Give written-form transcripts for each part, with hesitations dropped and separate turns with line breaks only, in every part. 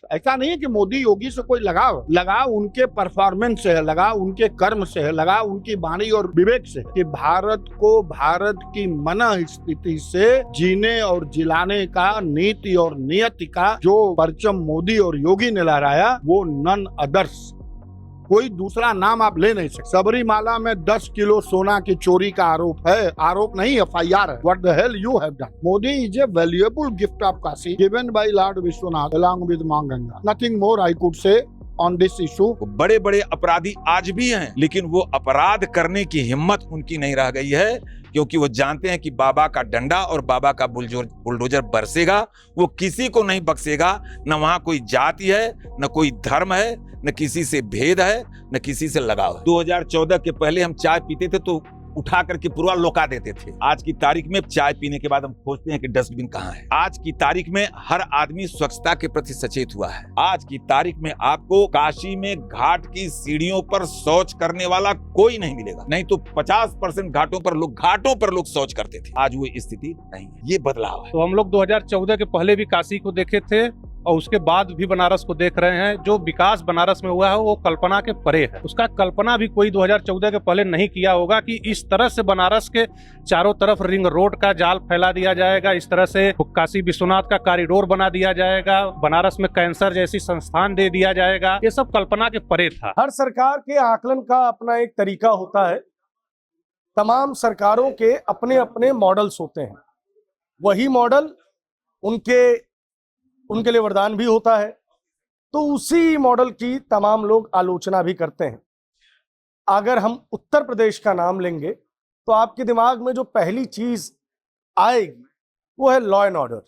ऐसा नहीं है कि मोदी योगी से कोई लगाव उनके परफॉर्मेंस से है, लगाव उनके कर्म से है, लगाव उनकी वाणी और विवेक से, कि भारत को भारत की मन स्थिति से जीने और जिलाने का नीति और नियति का जो परचम मोदी और योगी ने लहराया, वो नन अदर्स, कोई दूसरा नाम आप ले नहीं सकते। सबरीमाला में 10 किलो सोना की चोरी का आरोप है, आरोप नहीं FIR है। What the hell you have done? Modi is a valuable gift of Kashi given by Lord Vishwanath along with मां Ganga. Nothing more I could say on this issue.
बड़े बड़े अपराधी आज भी हैं, लेकिन वो अपराध करने की हिम्मत उनकी नहीं रह गई है, क्योंकि वो जानते हैं कि बाबा का डंडा और बाबा का बुलडोजर बरसेगा, वो किसी को नहीं बख्शेगा। न वहां कोई जाति है, न कोई धर्म है, न किसी से भेद है, न किसी से लगाव है। 2014 के पहले हम चाय पीते थे तो उठा करके पूरा लौका देते थे। आज की तारीख में चाय पीने के बाद हम खोजते हैं कि डस्टबिन कहाँ है। आज की तारीख में हर आदमी स्वच्छता के प्रति सचेत हुआ है। आज की तारीख में आपको काशी में घाट की सीढ़ियों पर शौच करने वाला कोई नहीं मिलेगा, नहीं तो 50% घाटों पर लोग शौच करते थे। आज वो स्थिति नहीं है, ये बदलाव है।
तो हम लोग 2014 के पहले भी काशी को देखे थे और उसके बाद भी बनारस को देख रहे हैं। जो विकास बनारस में हुआ है वो कल्पना के परे है। उसका कल्पना भी कोई 2014 के पहले नहीं किया होगा कि इस तरह से बनारस के चारों तरफ रिंग रोड का जाल फैला दिया जाएगा, इस तरह से काशी विश्वनाथ का कॉरिडोर बना दिया जाएगा, बनारस में कैंसर जैसी संस्थान दे दिया जाएगा। ये सब कल्पना के परे था।
हर सरकार के आकलन का अपना एक तरीका होता है। तमाम सरकारों के अपने अपने मॉडल्स होते हैं। वही मॉडल उनके लिए वरदान भी होता है, तो उसी मॉडल की तमाम लोग आलोचना भी करते हैं। अगर हम उत्तर प्रदेश का नाम लेंगे तो आपके दिमाग में जो पहली चीज आएगी वो है लॉ एंड ऑर्डर।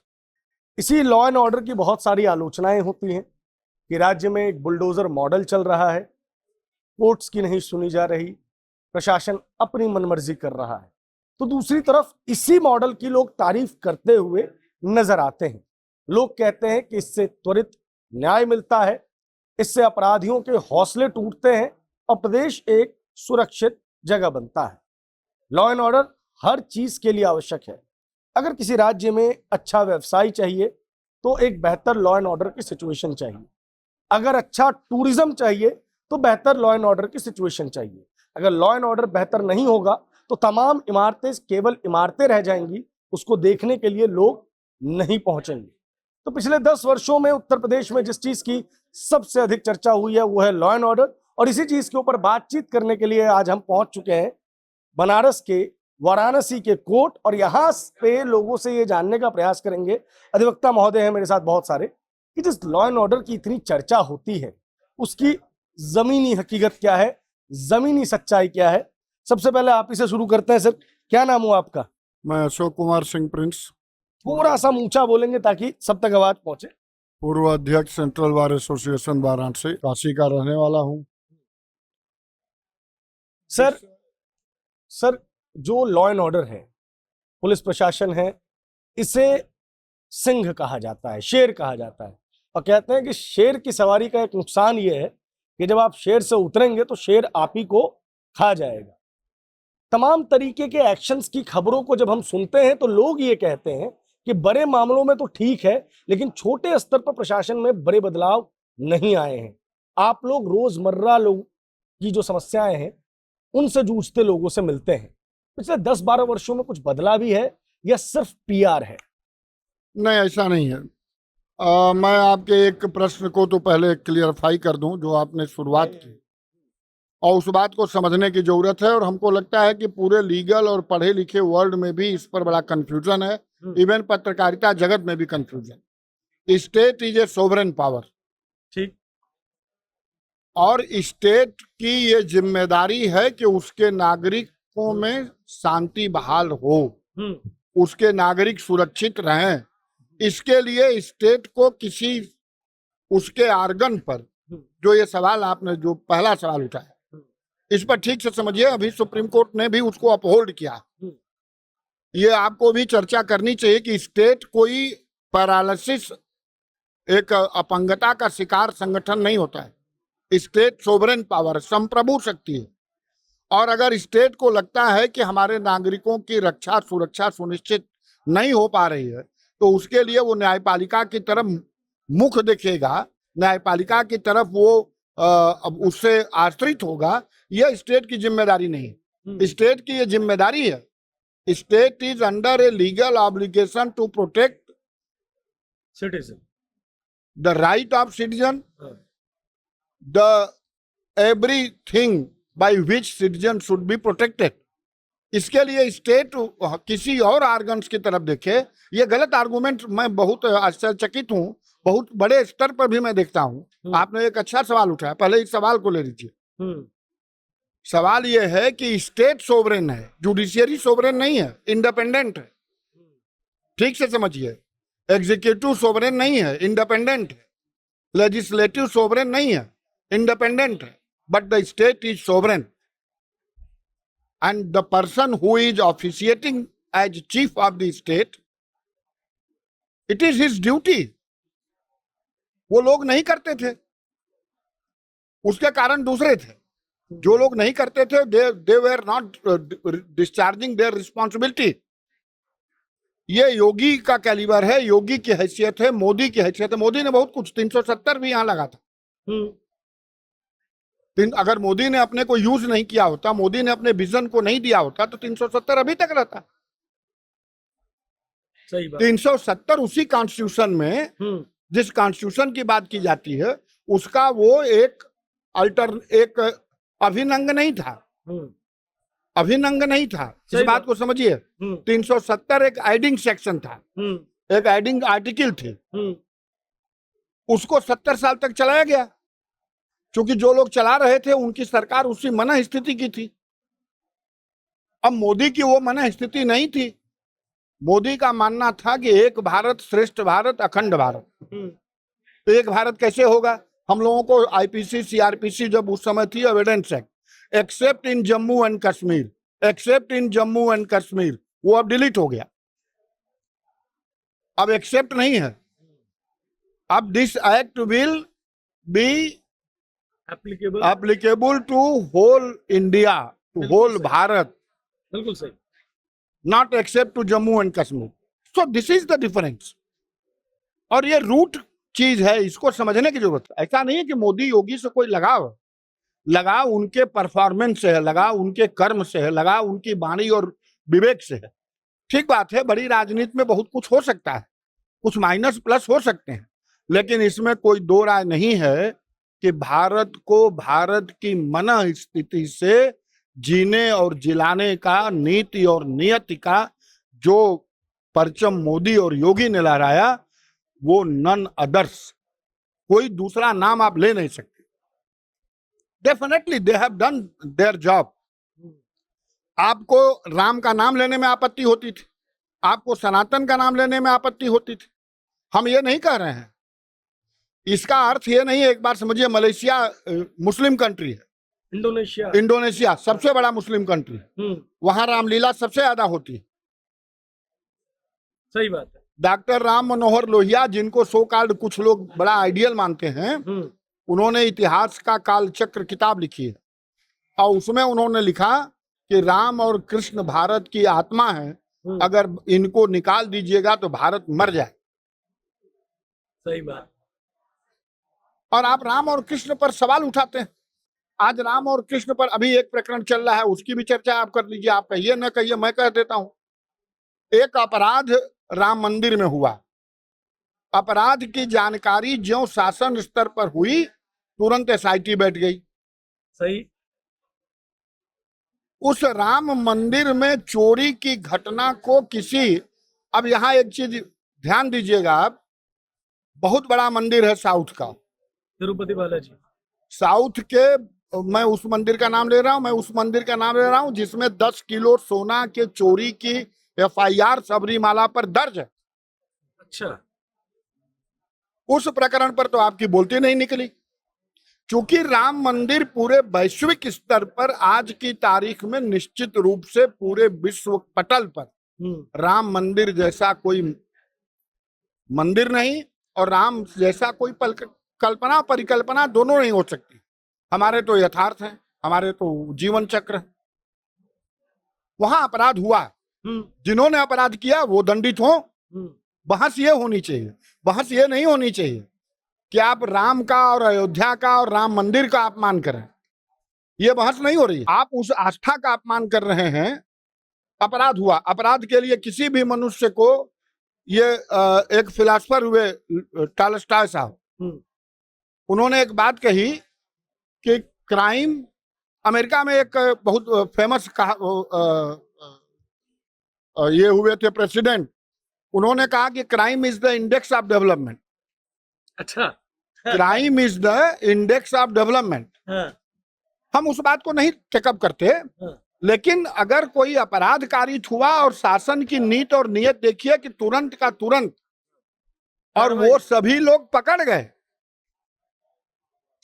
इसी लॉ एंड ऑर्डर की बहुत सारी आलोचनाएं होती हैं कि राज्य में एक बुलडोजर मॉडल चल रहा है, कोर्ट्स की नहीं सुनी जा रही, प्रशासन अपनी मनमर्जी कर रहा है। तो दूसरी तरफ इसी मॉडल की लोग तारीफ करते हुए नजर आते हैं। लोग कहते हैं कि इससे त्वरित न्याय मिलता है, इससे अपराधियों के हौसले टूटते हैं और प्रदेश एक सुरक्षित जगह बनता है। लॉ एंड ऑर्डर हर चीज के लिए आवश्यक है। अगर किसी राज्य में अच्छा व्यवसाय चाहिए तो एक बेहतर लॉ एंड ऑर्डर की सिचुएशन चाहिए। अगर अच्छा टूरिज्म चाहिए तो बेहतर लॉ एंड ऑर्डर की सिचुएशन चाहिए। अगर लॉ एंड ऑर्डर बेहतर नहीं होगा तो तमाम इमारतें केवल इमारतें रह जाएंगी, उसको देखने के लिए लोग नहीं पहुंचेंगे। तो पिछले 10 वर्षों में उत्तर प्रदेश में जिस चीज की सबसे अधिक चर्चा हुई है वो है लॉ एंड ऑर्डर। और इसी चीज के ऊपर बातचीत करने के लिए आज हम पहुंच चुके हैं बनारस के वाराणसी के कोर्ट, और यहाँ पे लोगों से ये जानने का प्रयास करेंगे, अधिवक्ता महोदय हैं मेरे साथ बहुत सारे, कि जिस लॉ एंड ऑर्डर की इतनी चर्चा होती है उसकी जमीनी हकीकत क्या है, जमीनी सच्चाई क्या है। सबसे पहले आप इसे शुरू करते हैं। सर, क्या नाम हुआ आपका?
मैं अशोक कुमार सिंह प्रिंस,
थोड़ा सा ऊंचा बोलेंगे ताकि सब तक आवाज पहुंचे।
पूर्व अध्यक्ष central bar association Varanasi, Kashi का रहने वाला हूँ।
सर, जो लॉ एंड ऑर्डर है, पुलिस प्रशासन है, इसे सिंह कहा जाता है, शेर कहा जाता है, और कहते हैं कि शेर की सवारी का एक नुकसान ये है कि जब आप शेर से उतरेंगे तो शेर आप ही को खा जाएगा। तमाम तरीके के एक्शंस की खबरों को जब हम सुनते हैं तो लोग ये कहते हैं कि बड़े मामलों में तो ठीक है, लेकिन छोटे स्तर पर प्रशासन में बड़े बदलाव नहीं आए हैं। आप लोग रोजमर्रा लोग की जो समस्याएं हैं उनसे जूझते लोगों से मिलते हैं। पिछले 10-12 वर्षों में कुछ बदला भी है या सिर्फ PR है?
नहीं, ऐसा नहीं है। मैं आपके एक प्रश्न को तो पहले क्लियरफाई कर दूं, जो आपने शुरुआत की, और उस बात को समझने की जरूरत है। और हमको लगता है कि पूरे लीगल और पढ़े लिखे वर्ल्ड में भी इस पर बड़ा कंफ्यूजन है, इवन पत्रकारिता जगत में भी confusion. State is a sovereign power,
ठीक,
और स्टेट की ये जिम्मेदारी है कि उसके नागरिकों में शांति बहाल हो, उसके नागरिक सुरक्षित रहें। इसके लिए स्टेट को किसी उसके आर्गन पर, जो ये सवाल आपने जो पहला सवाल उठाया, इस पर ठीक से समझिए। अभी सुप्रीम कोर्ट ने भी उसको अपहोल्ड किया। ये आपको भी चर्चा करनी चाहिए कि स्टेट कोई पैरालिसिस, एक अपंगता का शिकार संगठन नहीं होता है। स्टेट सोवरेन पावर, संप्रभु शक्ति है। और अगर स्टेट को लगता है कि हमारे नागरिकों की रक्षा सुरक्षा सुनिश्चित नहीं हो पा रही है तो उसके लिए वो न्यायपालिका की तरफ मुख देखेगा न्यायपालिका की तरफ वो अब उससे आश्रित होगा, यह स्टेट की जिम्मेदारी नहीं है। स्टेट की ये जिम्मेदारी है, state is under a legal obligation to protect
citizen,
the right of citizen, the everything by which citizen should be protected. इसके लिए स्टेट किसी और ऑर्गन्स की तरफ देखे, ये गलत आर्गुमेंट, मैं बहुत आश्चर्यचकित हूँ, बहुत बड़े स्तर पर भी मैं देखता हूँ। आपने एक अच्छा सवाल उठाया, पहले इस सवाल को ले लीजिए। सवाल यह है कि स्टेट सोवरेन है, जुडिशियरी सोवरेन नहीं है, इंडिपेंडेंट है। ठीक से समझिए, एग्जीक्यूटिव सोवरेन नहीं है, इंडिपेंडेंट है। लेजिस्लेटिव सोवरेन नहीं है, इंडिपेंडेंट है। But the state is sovereign, and the person who is officiating as chief of the state, it is his duty. वो लोग नहीं करते थे, उसके कारण दूसरे थे। जो लोग नहीं करते थे, they were not discharging their responsibility. ये योगी का कैलिबर है, योगी की हैसियत है, मोदी की हैसियत है। मोदी ने बहुत कुछ, 370 भी यहां लगा था। अगर मोदी ने अपने को यूज नहीं किया होता, मोदी ने अपने विजन को नहीं दिया होता, तो 370 अभी तक रहता।
सही बात।
370 उसी कॉन्स्टिट्यूशन में, जिस कॉन्स्टिट्यूशन की बात की जाती है, उसका वो एक अभिनंग नहीं था, अभिनंग नहीं था। इस बात को समझिए। 370 एक एडिंग सेक्शन था, एक एडिंग आर्टिकल थी, उसको 70 साल तक चलाया गया, क्योंकि जो लोग चला रहे थे उनकी सरकार उसी मन स्थिति की थी। अब मोदी की वो मन स्थिति नहीं थी। मोदी का मानना था कि एक भारत श्रेष्ठ भारत, अखंड भारत। तो एक भारत कैसे होगा? हम लोगों को आईपीसी सीआरपीसी जब उस समय थी, evidence act, accept in Jammu and Kashmir, accept in Jammu and Kashmir, वो अब डिलीट हो गया, अब एक्सेप्ट नहीं है। अब this act will be applicable to whole India, to whole Bharat,
बिल्कुल सही,
not except to Jammu and Kashmir. So this is the difference. और ये रूट चीज है, इसको समझने की जरूरत है। ऐसा नहीं है कि मोदी योगी से कोई लगाव उनके परफॉर्मेंस से है, लगाव उनके कर्म से है, लगाव उनकी वाणी और विवेक से है। ठीक बात है, बड़ी राजनीति में बहुत कुछ हो सकता है, कुछ माइनस प्लस हो सकते हैं, लेकिन इसमें कोई दो राय नहीं है कि भारत को भारत की मन स्थिति से जीने और जिलाने का, नीति और नियति का जो परचम मोदी और योगी ने लहराया, वो नन अदर्स, कोई दूसरा नाम आप ले नहीं सकते। Definitely they have done their job. आपको राम का नाम लेने में आपत्ति होती थी, आपको सनातन का नाम लेने में आपत्ति होती थी। हम ये नहीं कह रहे हैं, इसका अर्थ ये नहीं है, एक बार समझिए, मलेशिया मुस्लिम कंट्री है, इंडोनेशिया सबसे बड़ा मुस्लिम कंट्री है, वहां रामलीला सबसे ज्यादा होती है।
सही बात है।
डॉक्टर राम मनोहर लोहिया, जिनको सो कॉल्ड कुछ लोग बड़ा आइडियल मानते हैं, उन्होंने इतिहास का काल चक्र किताब लिखी है, और उसमें उन्होंने लिखा कि राम और कृष्ण भारत की आत्मा है, अगर इनको निकाल दीजिएगा तो भारत मर जाए।
सही बात।
और आप राम और कृष्ण पर सवाल उठाते हैं। आज राम और कृष्ण पर अभी एक प्रकरण चल रहा है, उसकी भी चर्चा आप कर लीजिए। आप कहिए न कहिए, मैं कह देता हूं। एक अपराध राम मंदिर में हुआ, अपराध की जानकारी ज्यों शासन स्तर पर हुई, तुरंत एसआईटी बैठ गई।
सही।
उस राम मंदिर में चोरी की घटना को किसी, अब यहां एक चीज ध्यान दीजिएगा, आप, बहुत बड़ा मंदिर है साउथ का,
तिरुपति बालाजी,
साउथ के, मैं उस मंदिर का नाम ले रहा हूं, मैं उस मंदिर का नाम ले रहा हूं जिसमें 10 किलो सोना के चोरी की एफआईआर सबरीमाला पर दर्ज है।
अच्छा।
उस प्रकरण पर तो आपकी बोलती नहीं निकली, क्योंकि राम मंदिर पूरे वैश्विक स्तर पर आज की तारीख में निश्चित रूप से पूरे विश्व पटल पर राम मंदिर जैसा कोई मंदिर नहीं, और राम जैसा कोई कल्पना परिकल्पना दोनों नहीं हो सकती। हमारे तो यथार्थ है, हमारे तो जीवन चक्र है। वहां अपराध हुआ, जिन्होंने अपराध किया वो दंडित हो। बहस ये होनी चाहिए, बहस ये नहीं होनी चाहिए कि आप राम का और अयोध्या का और राम मंदिर का अपमान करें। ये बहस नहीं हो रही है। आप उस आस्था का अपमान कर रहे हैं। अपराध हुआ। अपराध के लिए किसी भी मनुष्य को, ये एक फिलासफर हुए टॉलस्टॉय साहब, उन्होंने एक बात कही कि क्राइम, अमेरिका में एक बहुत फेमस ये हुए थे प्रेसिडेंट, उन्होंने कहा कि crime is the index of development.
अच्छा।
Crime is the index of development. हम उस बात को नहीं टेकअप करते, लेकिन अगर कोई अपराध कारित हुआ और शासन की नीति और नियत देखिए कि तुरंत का तुरंत, और वो सभी लोग पकड़ गए।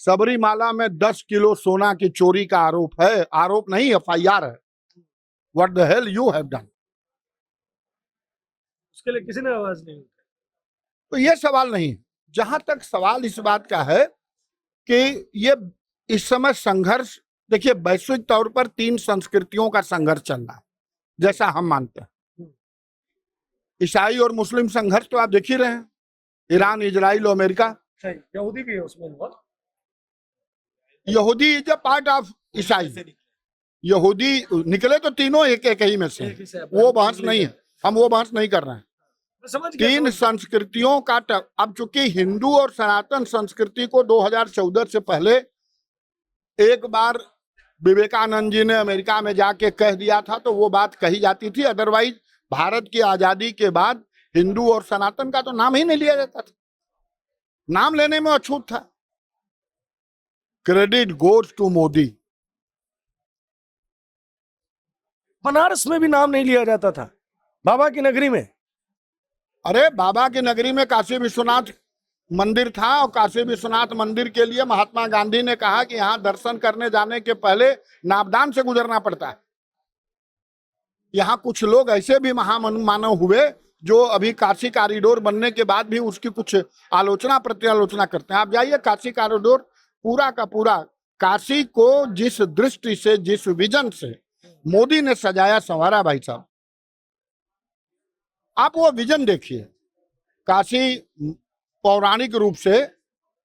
सबरीमाला में 10 किलो सोना की चोरी का आरोप है, आरोप नहीं FIR है। What the hell you have done.
उसके लिए किसी ने आवाज नहीं उठाई।
तो ये सवाल नहीं है। जहां तक सवाल इस बात का है कि ये इस समय संघर्ष, देखिए वैश्विक तौर पर 3 संस्कृतियों का संघर्ष चल रहा है, जैसा हम मानते हैं। ईसाई और मुस्लिम संघर्ष तो आप देख ही रहे हैं, ईरान, इजराइल और अमेरिका।
यहूदी भी है उसमें इन्वॉल्व।
यहूदी इज अ पार्ट ऑफ ईसाई। यहूदी निकले तो तीनों एक ही में से, वो बहस नहीं है, हम वो बहस नहीं कर रहे हैं। 3 संस्कृतियों का अब चूंकि हिंदू और सनातन संस्कृति को 2014 से पहले एक बार विवेकानंद जी ने अमेरिका में जाके कह दिया था, तो वो बात कही जाती थी। अदरवाइज भारत की आजादी के बाद हिंदू और सनातन का तो नाम ही नहीं लिया जाता था, नाम लेने में अछूत था। Credit goes to Modi.
Banaras में भी नाम नहीं लिया जाता था, बाबा की नगरी में।
अरे बाबा की नगरी में काशी विश्वनाथ मंदिर था, और काशी विश्वनाथ मंदिर के लिए महात्मा गांधी ने कहा कि यहाँ दर्शन करने जाने के पहले नापदान से गुजरना पड़ता है। यहाँ कुछ लोग ऐसे भी महामानव हुए जो अभी काशी कॉरिडोर बनने के बाद भी उसकी कुछ आलोचना प्रत्यालोचना करते हैं। आप जाइए, काशी कॉरिडोर पूरा का पूरा काशी को जिस दृष्टि से, जिस विजन से मोदी ने सजाया संवारा, भाई साहब आप वो विजन देखिए। काशी पौराणिक रूप से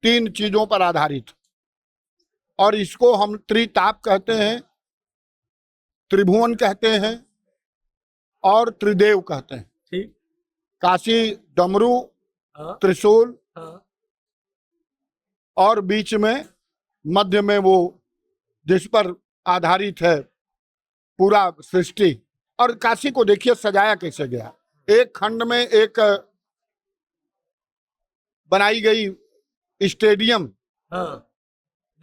3 चीजों पर आधारित, और इसको हम त्रिताप कहते हैं, त्रिभुवन कहते हैं और त्रिदेव कहते हैं।
ठीक।
काशी डमरू, त्रिशूल, और बीच में मध्य में वो जिस पर आधारित है पूरा सृष्टि। और काशी को देखिए सजाया कैसे गया। एक खंड में एक बनाई गई स्टेडियम,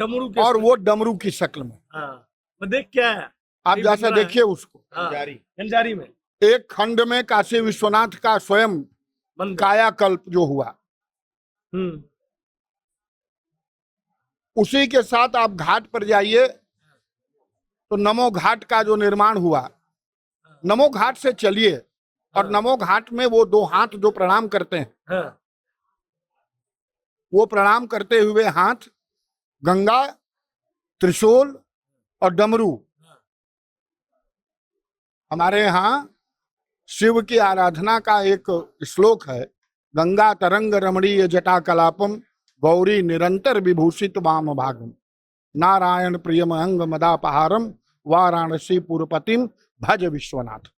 डमरू के,
और वो डमरू की शक्ल में।
मैं देख क्या है,
आप जैसा देखिए उसको।
गंजारी में
एक खंड में काशी विश्वनाथ का स्वयं कायाकल्प जो हुआ, उसी के साथ आप घाट पर जाइए तो नमो घाट का जो निर्माण हुआ, नमो घाट से चलिए और नमो घाट में वो 2 हाथ जो प्रणाम करते हैं, वो प्रणाम करते हुए हाथ गंगा, त्रिशूल और डमरू। हमारे यहाँ शिव की आराधना का एक श्लोक है, गंगा तरंग रमणीय जटा कलापम गौरी निरंतर विभूषित वाम भागम नारायण प्रियम अंग मदापहारम वाराणसी पुरपतिम भज विश्वनाथ।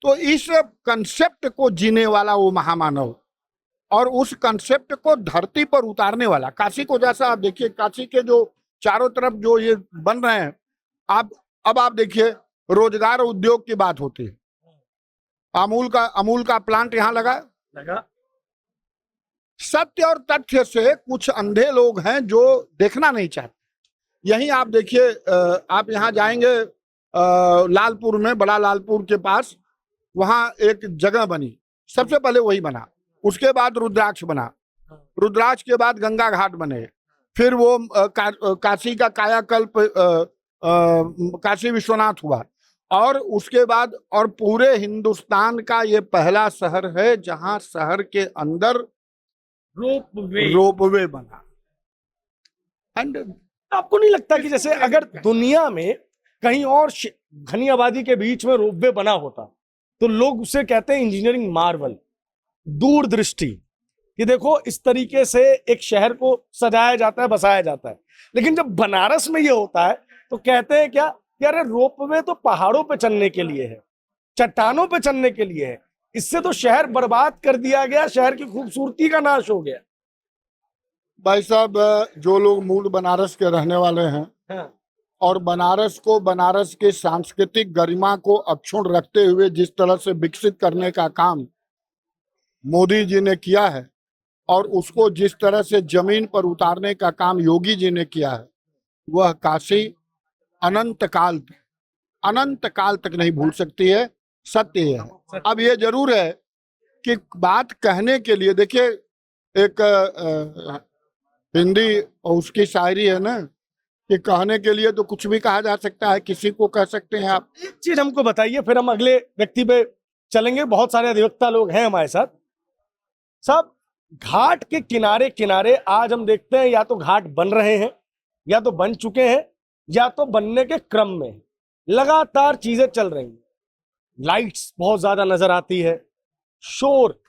तो इस कंसेप्ट को जीने वाला वो महामानव, और उस कंसेप्ट को धरती पर उतारने वाला। काशी को जैसा आप देखिए, काशी के जो चारों तरफ जो ये बन रहे हैं, अब आप देखिए रोजगार उद्योग की बात होती है। अमूल का प्लांट यहाँ लगा। सत्य और तथ्य से कुछ अंधे लोग हैं जो देखना नहीं चाहते। यही आप देखिए, आप यहाँ जाएंगे लालपुर में, बड़ा लालपुर के पास, वहां एक जगह बनी, सबसे पहले वही बना, उसके बाद रुद्राक्ष बना, रुद्राक्ष के बाद गंगा घाट बने, फिर वो काशी का कायाकल्प काशी विश्वनाथ हुआ, और उसके बाद और पूरे हिंदुस्तान का ये पहला शहर है जहां शहर के अंदर रोपवे बना। एंड
आपको नहीं लगता कि जैसे अगर दुनिया में कहीं और घनी आबादी के बीच में रोपवे बना होता तो लोग उसे कहते हैं इंजीनियरिंग मार्वल, दूरदृष्टि, कि देखो इस तरीके से एक शहर को सजाया जाता है, बसाया जाता है। लेकिन जब बनारस में ये होता है तो कहते हैं क्या कि अरे रोपवे तो पहाड़ों पे चलने के लिए है, चट्टानों पे चलने के लिए है, इससे तो शहर बर्बाद कर दिया गया, शहर की खूबसूरती का नाश हो गया।
भाई साहब, जो लोग मूल बनारस के रहने वाले हैं
हाँ।
और बनारस को, बनारस की सांस्कृतिक गरिमा को अक्षुण्ण रखते हुए जिस तरह से विकसित करने का काम मोदी जी ने किया है और उसको जिस तरह से जमीन पर उतारने का काम योगी जी ने किया है, वह काशी अनंत काल तक नहीं भूल सकती है। सत्य है। अब ये जरूर है कि बात कहने के लिए, देखिए एक हिंदी और उसकी शायरी है ना कि कहने के लिए तो कुछ भी कहा जा सकता है, किसी को कह सकते हैं आप।
एक चीज हमको बताइए, फिर हम अगले व्यक्ति पे चलेंगे। बहुत सारे अधिवक्ता लोग हैं हमारे साथ। सब घाट के किनारे किनारे आज हम देखते हैं या तो घाट बन रहे हैं, या तो बन चुके हैं, या तो बनने के क्रम में हैं। लगातार चीजें चल रही हैं। लाइट्स बहुत ज्यादा नजर आती है, शोर,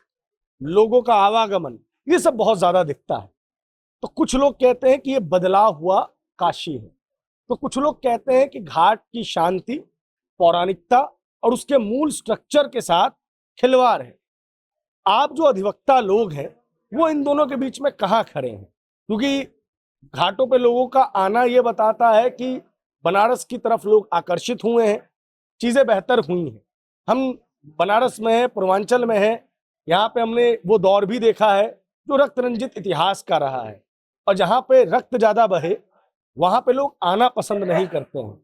लोगों का आवागमन, ये सब बहुत ज्यादा दिखता है। तो कुछ लोग कहते हैं कि ये बदलाव हुआ काशी है, तो कुछ लोग कहते हैं कि घाट की शांति, पौराणिकता और उसके मूल स्ट्रक्चर के साथ खिलवाड़ है। आप जो अधिवक्ता लोग हैं वो इन दोनों के बीच में कहाँ खड़े हैं? क्योंकि घाटों पे लोगों का आना ये बताता है कि बनारस की तरफ लोग आकर्षित हुए हैं, चीजें बेहतर हुई हैं। हम बनारस में हैं, पूर्वांचल में हैं, यहाँ पे हमने वो दौर भी देखा है जो रक्त रंजित इतिहास का रहा है, और जहाँ पे रक्त ज्यादा बहे वहां पे लोग आना पसंद नहीं करते हैं।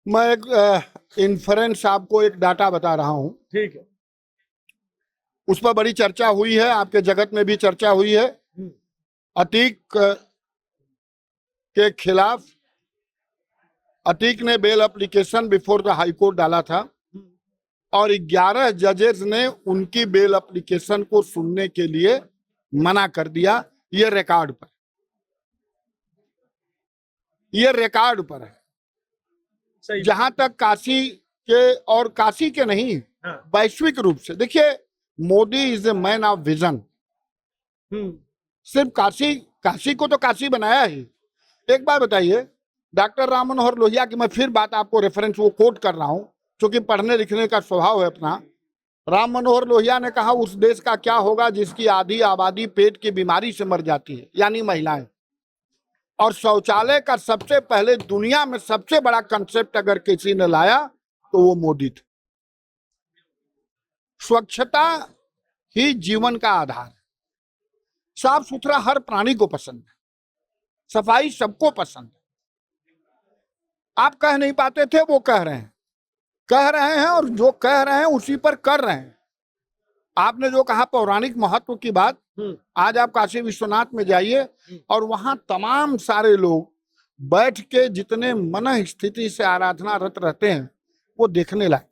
मैं एक इन्फ्रेंस आपको एक डाटा बता रहा हूं,
ठीक है।
उस पर बड़ी चर्चा हुई है, आपके जगत में भी चर्चा हुई है। अतीक के खिलाफ अतीक ने bail application before the high court डाला था और 11 जजेस ने उनकी बेल एप्लीकेशन को सुनने के लिए मना कर दिया। ये रिकॉर्ड पर, ये रिकॉर्ड पर है। जहां तक काशी के, और काशी के नहीं, वैश्विक रूप से देखिए, Modi is a man of vision. सिर्फ काशी को तो काशी बनाया ही। एक बात बताइए, डॉक्टर राम मनोहर लोहिया की मैं फिर बात आपको रेफरेंस वो कोट कर रहा हूं क्योंकि पढ़ने लिखने का स्वभाव है अपना। राम मनोहर लोहिया ने कहा, उस देश का क्या होगा जिसकी आधी आबादी पेट की बीमारी से मर जाती है, यानी महिलाएं। और शौचालय का सबसे पहले दुनिया में सबसे बड़ा कंसेप्ट अगर किसी ने लाया तो वो मोदी थे। स्वच्छता ही जीवन का आधार है। साफ सुथरा हर प्राणी को पसंद है, सफाई सबको पसंद है। आप कह नहीं पाते थे, वो कह रहे हैं और जो कह रहे हैं उसी पर कर रहे हैं। आपने जो कहा पौराणिक महत्व की बात, आज आप काशी विश्वनाथ में जाइए और वहां तमाम सारे लोग बैठ के जितने मन स्थिति से आराधना रत रहते हैं वो देखने लायक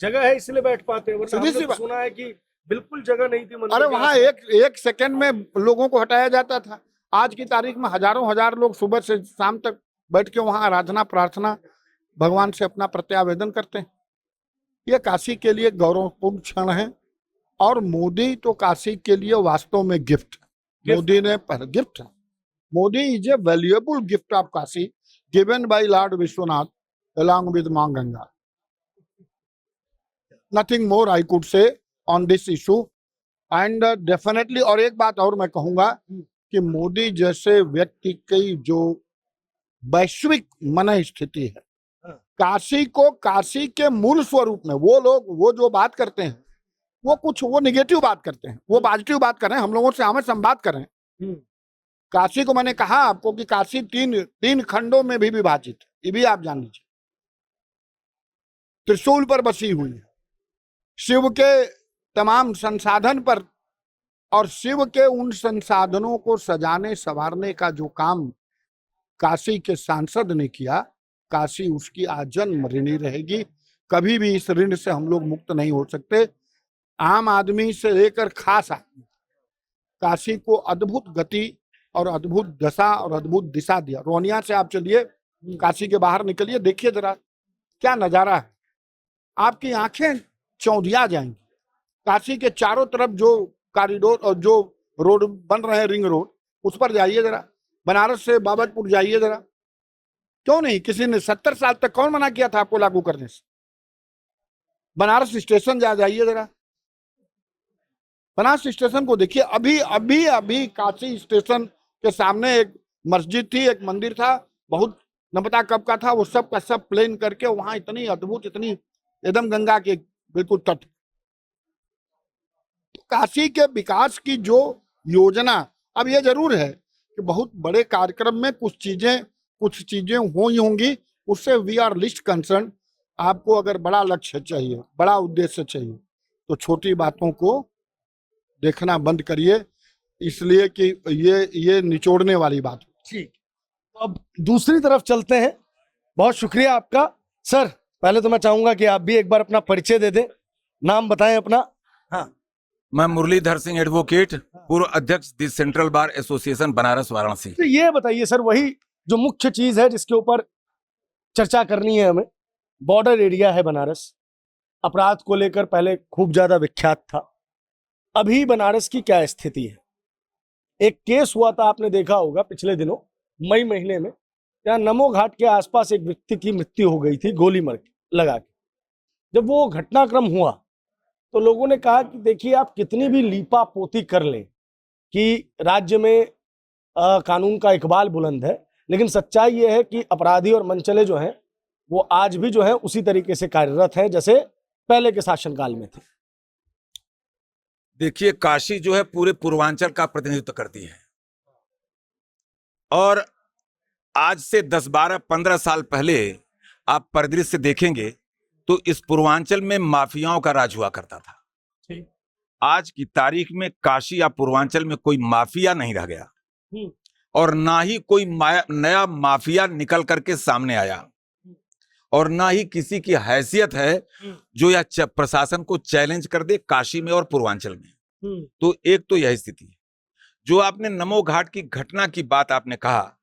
जगह है, इसलिए बैठ पाते हैं। वरना हमने तो सुना है कि बिल्कुल जगह नहीं थी।
अरे वहां एक सेकंड में लोगों को हटाया जाता था। आज की तारीख में हजारों हजार लोग सुबह से शाम तक बैठ के वहां आराधना प्रार्थना भगवान से अपना प्रत्यावेदन करते हैं। ये काशी के लिए गौरवपूर्ण क्षण है और मोदी तो काशी के लिए वास्तव में गिफ्ट। मोदी ने गिफ्ट है। Modi is a valuable gift of Kashi given by Lord Vishwanath along with मां Ganga. Nothing more I could say on this issue and definitely. और एक बात और मैं कहूंगा कि मोदी जैसे व्यक्ति की जो वैश्विक मन स्थिति है, काशी को काशी के मूल स्वरूप में, वो लोग वो जो बात करते हैं वो निगेटिव बात करते हैं, वो पॉजिटिव बात कर रहे हैं, हम लोगों से आमने संवाद कर रहे हैं। काशी को मैंने कहा आपको कि काशी तीन खंडों में भी विभाजित है, ये भी आप जान लीजिए। त्रिशूल पर बसी हुई है, शिव के तमाम संसाधन पर, और शिव के उन संसाधनों को सजाने संवारने का जो काम काशी के सांसद ने किया, काशी उसकी आजन्म ऋणी रहेगी। कभी भी इस ऋण से हम लोग मुक्त नहीं हो सकते। आम आदमी से लेकर खास आदमी, काशी को अद्भुत गति और अद्भुत दशा और अद्भुत दिशा दिया। रोनिया से आप चलिए, काशी के बाहर निकलिए, देखिए जरा क्या नजारा है, आपकी आंखें चौंधिया जाएंगी। काशी के चारों तरफ जो कॉरिडोर और जो रोड बन रहे हैं रिंग रोड, उस पर जाइए जरा, बनारस से बाबतपुर जाइए जरा, क्यों नहीं? किसी ने 70 साल तक कौन मना किया था आपको लागू करने से? बनारस स्टेशन जाइए जरा, बनारस स्टेशन को देखिए। अभी अभी अभी काशी स्टेशन के सामने एक मस्जिद थी, एक मंदिर था, बहुत न पता कब का था, वो सब का सब प्लेन करके वहां इतनी अद्भुत, इतनी एकदम गंगा के बिल्कुल तट। काशी के विकास की जो योजना, अब ये जरूर है कि बहुत बड़े कार्यक्रम में कुछ चीजें ही होंगी, उससे वी आर लिस्ट कंसर्न। आपको अगर बड़ा लक्ष्य चाहिए, बड़ा उद्देश्य चाहिए, तो छोटी बातों को देखना बंद करिए, इसलिए कि ये निचोड़ने वाली बात।
ठीक, अब दूसरी तरफ चलते हैं। बहुत शुक्रिया आपका सर। पहले तो मैं चाहूंगा कि आप भी एक बार अपना परिचय दे दें, नाम बताएं अपना। हाँ,
मैं मुरलीधर सिंह एडवोकेट, पूर्व अध्यक्ष the central bar association Banaras Varanasi.
तो ये बताइए सर, वही जो मुख्य चीज है जिसके ऊपर चर्चा करनी है हमें। बॉर्डर एरिया है बनारस, अपराध को लेकर पहले खूब ज्यादा विख्यात था। अभी बनारस की क्या स्थिति है? एक केस हुआ था, आपने देखा होगा पिछले दिनों मई महीने में, यहाँ नमो घाट के आसपास एक व्यक्ति की मृत्यु हो गई थी गोली लगा के। जब वो घटनाक्रम हुआ तो लोगों ने कहा कि देखिए, आप कितनी भी लीपा पोती कर लें कि राज्य में कानून का इकबाल बुलंद है, लेकिन सच्चाई ये है कि अपराधी और मनचले जो हैं वो आज भी जो है उसी तरीके से कार्यरत हैं जैसे पहले के शासनकाल में थे।
देखिए, काशी जो है पूरे पूर्वांचल का प्रतिनिधित्व करती है, और आज से 10, 12, 15 साल पहले आप परिदृश्य देखेंगे तो इस पूर्वांचल में माफियाओं का राज हुआ करता था। आज की तारीख में काशी या पूर्वांचल में कोई माफिया नहीं रह गया, और ना ही कोई नया माफिया निकल करके सामने आया, और ना ही किसी की हैसियत है जो यह प्रशासन को चैलेंज कर दे काशी में और पूर्वांचल में। तो एक तो यही स्थिति है। जो आपने नमो घाट की घटना की बात आपने कहा,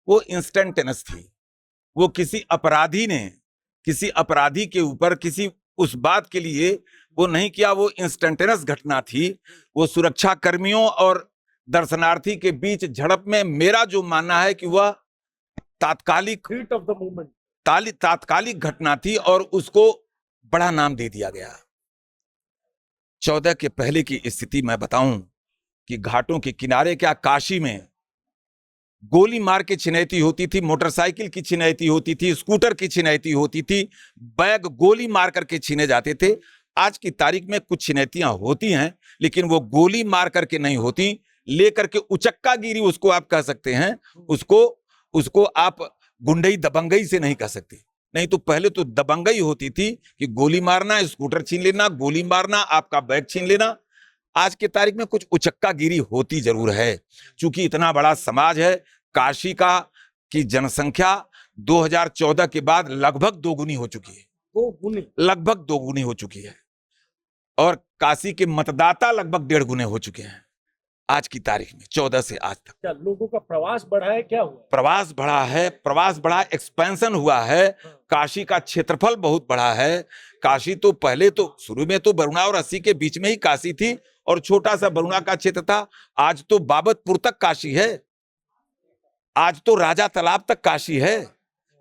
वो इंस्टेंटेनियस थी। वो किसी अपराधी के ऊपर किसी उस बात के लिए वो नहीं किया, वो इंस्टेंटेनियस घटना थी। वो सुरक्षा कर्मियों और दर्शनार्थी के बीच झड़प में मेरा जो मानना है कि वह तात्कालिक
हीट ऑफ द मूवमेंट,
तात्कालिक घटना थी, और उसको बड़ा नाम दे दिया गया। 14 के पहले की स्थिति मैं बताऊं कि घाटों के किनारे, क्या काशी में गोली मार के छिनैती होती थी, मोटरसाइकिल की छिनैती होती थी, स्कूटर की छिनैती होती थी, बैग गोली मार करके छीने जाते थे। आज की तारीख में कुछ छिनैतियां होती हैं, लेकिन वो गोली मार करके नहीं होती, लेकर के उचक्का गिरी उसको आप कह सकते हैं, उसको आप गुंडई दबंगई से नहीं कह सकते। नहीं तो पहले तो दबंगई होती थी कि गोली मारना, स्कूटर छीन लेना, गोली मारना, आपका बैग छीन लेना। आज के तारीख में कुछ उचक्का गिरी होती जरूर है, क्योंकि इतना बड़ा समाज है। काशी की जनसंख्या 2014 के बाद लगभग दोगुनी हो चुकी है, लगभग दोगुनी हो चुकी है, और काशी के मतदाता लगभग 1.5 गुने हो चुके हैं आज की तारीख में, 14 से आज तक।
क्या लोगों का प्रवास बढ़ा है? क्या हुआ?
प्रवास बढ़ा है, प्रवास बढ़ा, एक्सपेंशन हुआ है। काशी का क्षेत्रफल बहुत बढ़ा है। काशी तो पहले तो शुरू में तो बरुणा और अस्सी के बीच में ही काशी थी, और छोटा सा बरुणा का क्षेत्र था। आज तो बाबतपुर तक काशी है, आज तो राजा तालाब तक काशी है,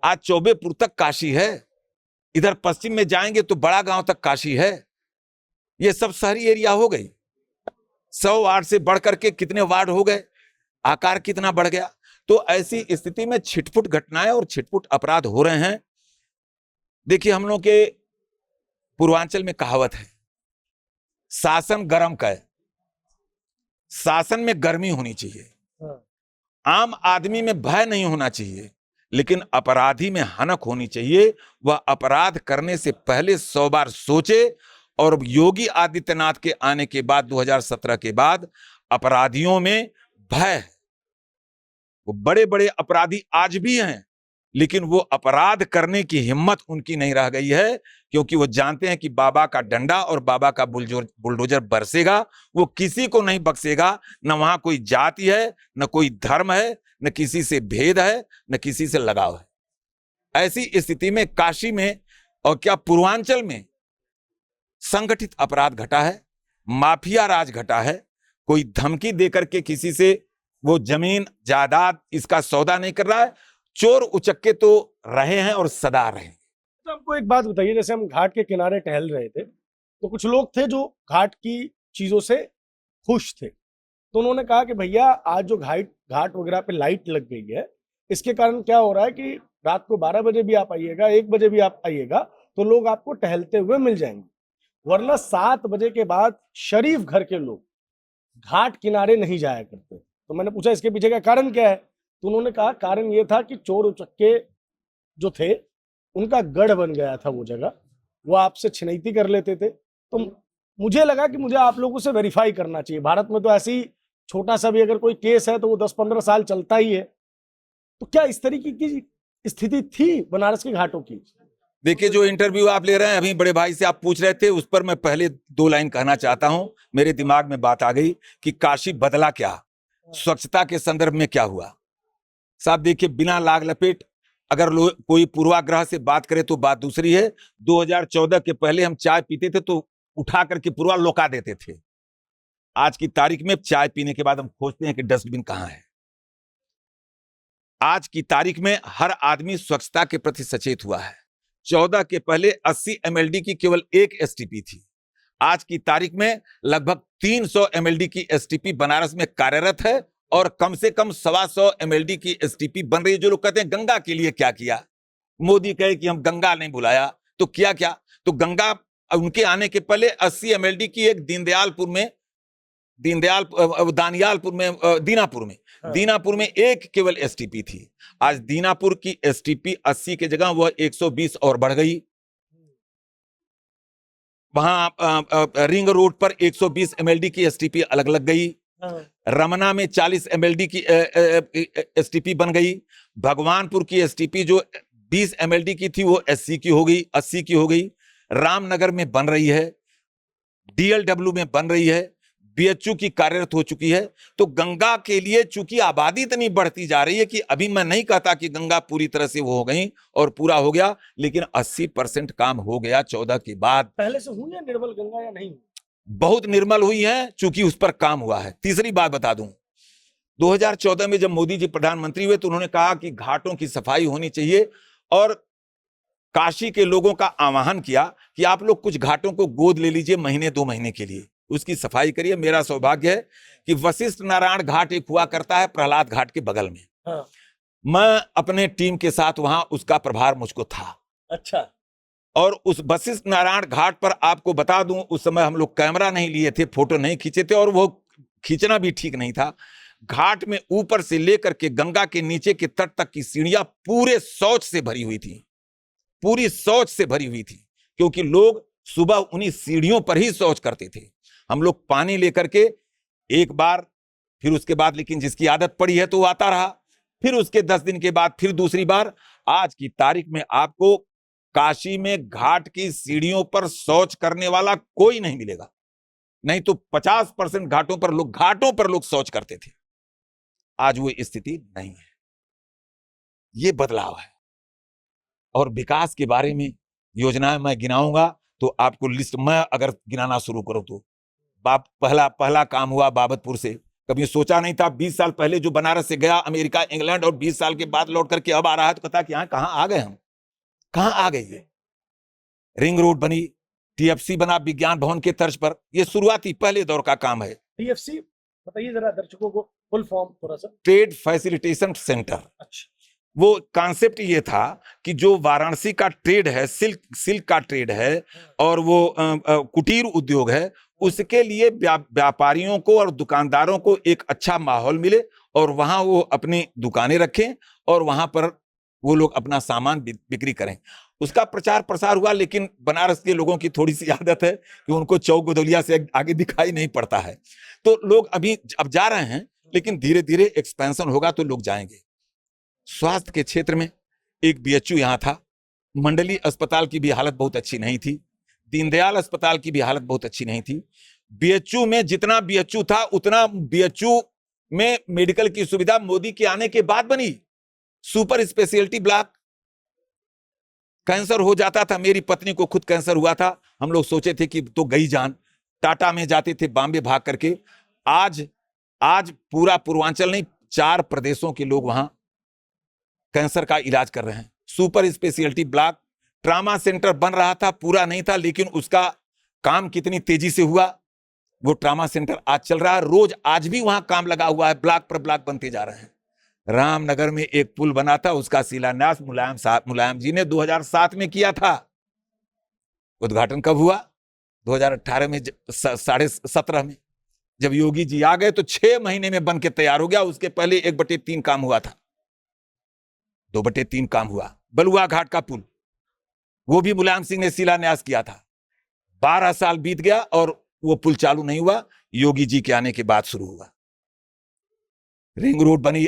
आज चौबेपुर तक काशी है, इधर पश्चिम में जाएंगे तो बड़ा गांव तक काशी है। ये सब शहरी एरिया हो गई। 100 वार्ड से बढ़ करके कितने वार्ड हो गए, आकार कितना बढ़ गया। तो ऐसी स्थिति में छिटपुट घटनाएं और छिटपुट अपराध हो रहे हैं। देखिए, हम लोग के पूर्वांचल में कहावत है, शासन गरम का है। शासन में गर्मी होनी चाहिए, आम आदमी में भय नहीं होना चाहिए, लेकिन अपराधी में हनक होनी चाहिए। वह अपराध करने से पहले 100 बार सोचे। और योगी आदित्यनाथ के आने के बाद 2017 के बाद अपराधियों में भय है। वो बड़े बड़े अपराधी आज भी हैं, लेकिन वो अपराध करने की हिम्मत उनकी नहीं रह गई है, क्योंकि वो जानते हैं कि बाबा का डंडा और बाबा का बुलडोजर बरसेगा, वो किसी को नहीं बख्शेगा। न वहां कोई जाति है, न कोई धर्म है, न किसी से भेद है, न किसी से लगाव है। ऐसी स्थिति में काशी में और क्या पूर्वांचल में संगठित अपराध घटा है, माफिया राज घटा है, कोई धमकी देकर के किसी से वो जमीन जायदाद इसका सौदा नहीं कर रहा है। चोर उचक्के तो रहे हैं और सदा रहे।
तो हमको एक बात बताइए, जैसे हम घाट के किनारे टहल रहे थे तो कुछ लोग थे जो घाट की चीजों से खुश थे, तो उन्होंने कहा कि भैया आज जो घाट वगैरह पे लाइट लग गई है, इसके कारण क्या हो रहा है कि रात को 12 बजे भी आप आइएगा, 1 बजे भी आप आइएगा तो लोग आपको टहलते हुए मिल जाएंगे, वरना 7 बजे के बाद शरीफ घर के लोग घाट किनारे नहीं जाया करते। तो मैंने पूछा इसके पीछे का कारण क्या है, तो उन्होंने कहा कारण ये था कि चोर उचक्के जो थे उनका गढ़ बन गया था वो जगह, वो आपसे छिनैती कर लेते थे। तो मुझे लगा कि मुझे आप लोगों से वेरीफाई करना चाहिए। भारत में तो ऐसी छोटा सा भी अगर कोई केस है तो वो 10-15 साल चलता ही है, तो क्या इस तरीके की स्थिति थी बनारस के घाटों की?
देखिए, जो इंटरव्यू आप ले रहे हैं, अभी बड़े भाई से आप पूछ रहे थे, उस पर मैं पहले 2 लाइन कहना चाहता हूं। मेरे दिमाग में बात आ गई कि काशी बदला क्या, स्वच्छता के संदर्भ में क्या हुआ। साहब देखिए, बिना लाग लपेट अगर कोई पूर्वाग्रह से बात करे तो बात दूसरी है। 2014 के पहले हम चाय पीते थे तो उठा करके पूर्वा लौका देते थे। आज की तारीख में चाय पीने के बाद हम खोजते हैं कि डस्टबिन कहां है। आज की तारीख में हर आदमी स्वच्छता के प्रति सचेत हुआ है। 14 के पहले 80 mld की केवल एक एसटीपी थी। आज की तारीख में लगभग 300 mld की एसटीपी बनारस में कार्यरत है और कम से कम 125 mld की एसटीपी बन रही है। जो लोग कहते हैं गंगा के लिए क्या किया, मोदी कहे कि हम गंगा नहीं बुलाया, तो किया क्या? तो गंगा उनके आने के पहले 80 mld की एक दीनापुर में एक केवल एसटीपी थी। आज दीनापुर की एसटीपी 80 के जगह वह 120 और बढ़ गई। वहां रिंग रोड पर 120 mld की एसटीपी अलग लग गई। रमना में 40 mld की एसटीपी बन गई। भगवानपुर की एसटीपी जो 20 mld की थी वो 80 की हो गई, 80 की हो गई। रामनगर में बन रही है, डीएलडब्ल्यू में बन रही है, बीएचयू की कार्यरत हो चुकी है। तो गंगा के लिए चूंकि आबादी इतनी बढ़ती जा रही है कि अभी मैं नहीं कहता कि गंगा पूरी तरह से वो हो गई और पूरा हो गया, लेकिन 80% काम हो गया 14 के बाद।
पहले से हुई है निर्मल गंगा या नहीं?
बहुत निर्मल हुई है, चूंकि उस पर काम हुआ है। तीसरी बात बता दूं, 2014 में जब मोदी जी प्रधानमंत्री हुए तो उन्होंने कहा कि घाटों की सफाई होनी चाहिए और काशी के लोगों का आह्वान किया कि आप लोग कुछ घाटों को गोद ले लीजिए महीने 2 महीने के लिए, उसकी सफाई करिए। मेरा सौभाग्य है कि वशिष्ठ नारायण घाट एक हुआ करता है प्रहलाद घाट के बगल में।
हाँ।
मैं अपने टीम के साथ वहां, उसका प्रभार मुझको था।
अच्छा।
और उस वशिष्ठ नारायण घाट पर आपको बता दूं, उस समय हम लोग कैमरा नहीं लिए थे, फोटो नहीं खींचे थे और वो खींचना भी ठीक नहीं था। घाट में ऊपर से लेकर के गंगा के नीचे के तट तक की सीढ़ियां पूरे शौच से भरी हुई थी, पूरी शौच से भरी हुई थी, क्योंकि लोग सुबह उन्हीं सीढ़ियों पर ही शौच करते थे। हम लोग पानी लेकर के एक बार, फिर उसके बाद, लेकिन जिसकी आदत पड़ी है तो वो आता रहा, फिर उसके 10 दिन के बाद फिर दूसरी बार। आज की तारीख में आपको काशी में घाट की सीढ़ियों पर शौच करने वाला कोई नहीं मिलेगा। नहीं तो 50% घाटों पर लोग शौच करते थे। आज वो स्थिति नहीं है। ये बदलाव है। और विकास के बारे में योजनाएं मैं गिनाऊंगा तो आपको लिस्ट, मैं अगर गिनाना शुरू करूं तो पहला काम हुआ बाबतपुर से। कभी सोचा नहीं था, 20 साल पहले जो बनारस से गया अमेरिका, इंग्लैंड, और 20 साल के बाद लौट करके अब आ रहा है तो कहता कि यहाँ कहां आ गए हम, कहां आ गए। ये रिंग रोड बनी, टीएफसी बना विज्ञान भवन के तर्ज पर। ये शुरुआती पहले दौर का काम है।
टीएफसी बताइए जरा दर्शकों को फुल फॉर्म थोड़ा सा।
Trade facilitation centre.
अच्छा।
वो कॉन्सेप्ट ये था कि जो वाराणसी का ट्रेड है, सिल्क का ट्रेड है और वो कुटीर उद्योग है, उसके लिए व्यापारियों को और दुकानदारों को एक अच्छा माहौल मिले और वहां वो अपनी दुकानें रखें और वहां पर वो लोग अपना सामान बिक्री करें। उसका प्रचार प्रसार हुआ, लेकिन बनारस के लोगों की थोड़ी सी आदत है कि उनको चौक गोदौलिया से आगे दिखाई नहीं पड़ता है। तो लोग अब जा रहे हैं, लेकिन धीरे धीरे एक्सपेंशन होगा तो लोग जाएंगे। स्वास्थ्य के क्षेत्र में एक बीएचयू यहाँ था, मंडली अस्पताल की भी हालत बहुत अच्छी नहीं थी, दीनदयाल अस्पताल की भी हालत बहुत अच्छी नहीं थी। बीएचयू में जितना बीएचयू था उतना बीएचयू में मेडिकल की सुविधा मोदी के आने के बाद बनी। सुपर स्पेशलिटी ब्लॉक, कैंसर हो जाता था, मेरी पत्नी को खुद कैंसर हुआ था, हम लोग सोचे थे कि तो गई जान, टाटा में जाते थे बॉम्बे भाग करके, आज आज पूरा पूर्वांचल नहीं, 4 प्रदेशों के लोग वहां कैंसर का इलाज कर रहे हैं। Super speciality block trauma centre बन रहा था, पूरा नहीं था, लेकिन उसका काम कितनी तेजी से हुआ। वो ट्रामा सेंटर आज चल रहा है, रोज आज भी वहां काम लगा हुआ है, ब्लॉक पर ब्लॉक बनते जा रहे हैं। रामनगर में एक पुल बना था, उसका शिलान्यास मुलायम जी ने 2007 में किया था। उद्घाटन कब हुआ? 2018 में, 17.5 में। जब योगी जी आ गए तो 6 महीने में बन के तैयार हो गया। उसके पहले 1/3 काम हुआ था, 2/3 काम हुआ। बलुआ घाट का पुल, वो भी मुलायम सिंह ने शिलान्यास किया था। 12 साल बीत गया और वो पुल चालू नहीं हुआ। योगी जी के आने के बाद शुरू हुआ। रिंग रोड बनी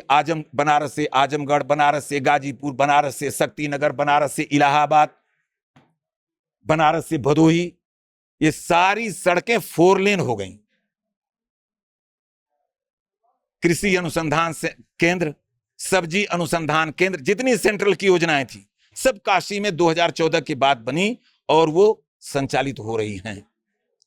बनारस से आजमगढ़, बनारस से गाजीपुर, बनारस से शक्तिनगर, बनारस से इलाहाबाद, बनारस से भदोही, ये सारी सड़कें 4 लेन हो गई। कृषि अनुसंधान केंद्र, सब्जी अनुसंधान केंद्र, जितनी सेंट्रल की योजनाएं थी सब काशी में 2014 के बाद बनी और वो संचालित हो रही हैं।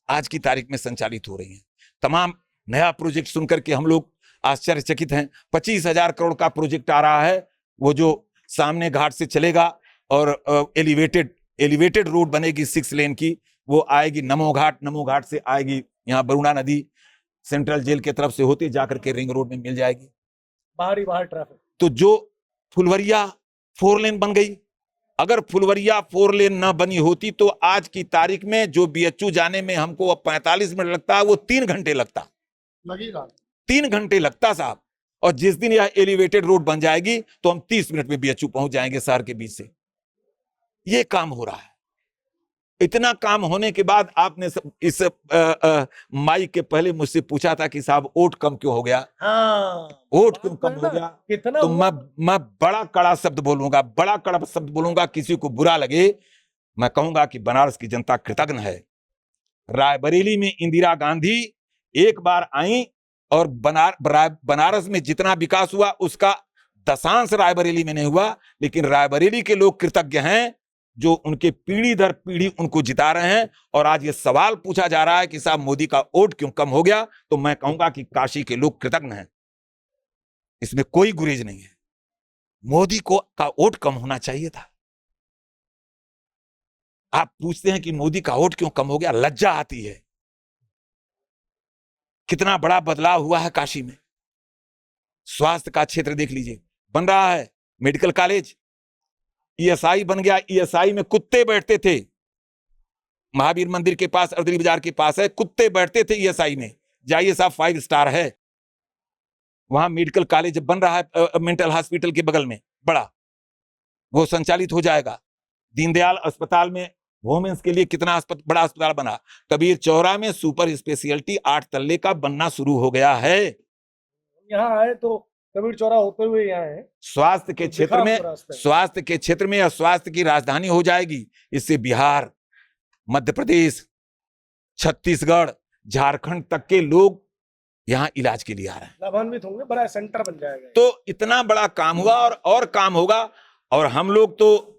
आज की तारीख में संचालित हो रही हैं। तमाम नया प्रोजेक्ट सुनकर के हम लोग आश्चर्यचकित हैं। 25,000 करोड़ का प्रोजेक्ट आ रहा है, वो जो सामने घाट से चलेगा और एलिवेटेड रोड बनेगी 6 लेन की, वो आएगी नमो घाट से आएगी यहाँ बरुणा नदी, सेंट्रल जेल के तरफ से होते जाकर के रिंग रोड में मिल जाएगी।
बाहर ट्रैफिक।
तो जो फुलवरिया 4 लेन बन गई, अगर फुलवरिया 4 लेन ना बनी होती तो आज की तारीख में जो बीएचयू जाने में हमको अब 45 मिनट लगता है, वो 3 घंटे लगता,
लगेगा
3 घंटे लगता साहब। और जिस दिन यह एलिवेटेड रोड बन जाएगी तो हम 30 मिनट में बीएचयू पहुंच जाएंगे शहर के बीच से। ये काम हो रहा है। इतना काम होने के बाद आपने इस माइक के पहले मुझसे पूछा था कि साहब वोट कम क्यों हो गया?
हाँ,
वोट क्यों कम हो गया?
कितना
तो मैं बड़ा कड़ा शब्द बोलूंगा, किसी को बुरा लगे, मैं कहूंगा कि बनारस की जनता कृतज्ञ है। रायबरेली में इंदिरा गांधी एक बार आई और बनारस में जितना विकास हुआ उसका 10 रायबरेली में नहीं हुआ, लेकिन रायबरेली के लोग कृतज्ञ हैं जो उनके पीढ़ी दर पीढ़ी उनको जिता रहे हैं। और आज ये सवाल पूछा जा रहा है कि साहब मोदी का वोट क्यों कम हो गया, तो मैं कहूंगा कि काशी के लोग कृतज्ञ हैं, इसमें कोई गुरेज नहीं है। मोदी का वोट कम होना चाहिए था। आप पूछते हैं कि मोदी का वोट क्यों कम हो गया, लज्जा आती है। कितना बड़ा बदलाव हुआ है काशी में। स्वास्थ्य का क्षेत्र देख लीजिए, बन रहा है मेडिकल कॉलेज, ईएसआई बन गया। ईएसआई में कुत्ते बैठते थे, महावीर मंदिर के पास, अर्दली बाजार के पास है, कुत्ते बैठते थे ईएसआई में। जाइए साहब, 5 स्टार है वहां। मेडिकल कॉलेज बन रहा है मेंटल हॉस्पिटल के बगल में बड़ा, वो संचालित हो जाएगा। दीनदयाल अस्पताल में वोमेन्स के लिए कितना बड़ा अस्पताल बना। कबीर चौरा में सुपर स्पेशलिटी 8 तल्ले का बनना शुरू हो गया है।
यहाँ आए तो कबीर चौरा होते हुए यहाँ है।
स्वास्थ्य के क्षेत्र में या स्वास्थ्य की राजधानी हो जाएगी। इससे बिहार, मध्य प्रदेश, छत्तीसगढ़, झारखंड तक के लोग यहाँ इलाज के लिए आ रहे हैं,
लाभान्वित होंगे, बड़ा सेंटर बन जाएगा।
तो इतना बड़ा काम हुआ और काम होगा। और हम लोग तो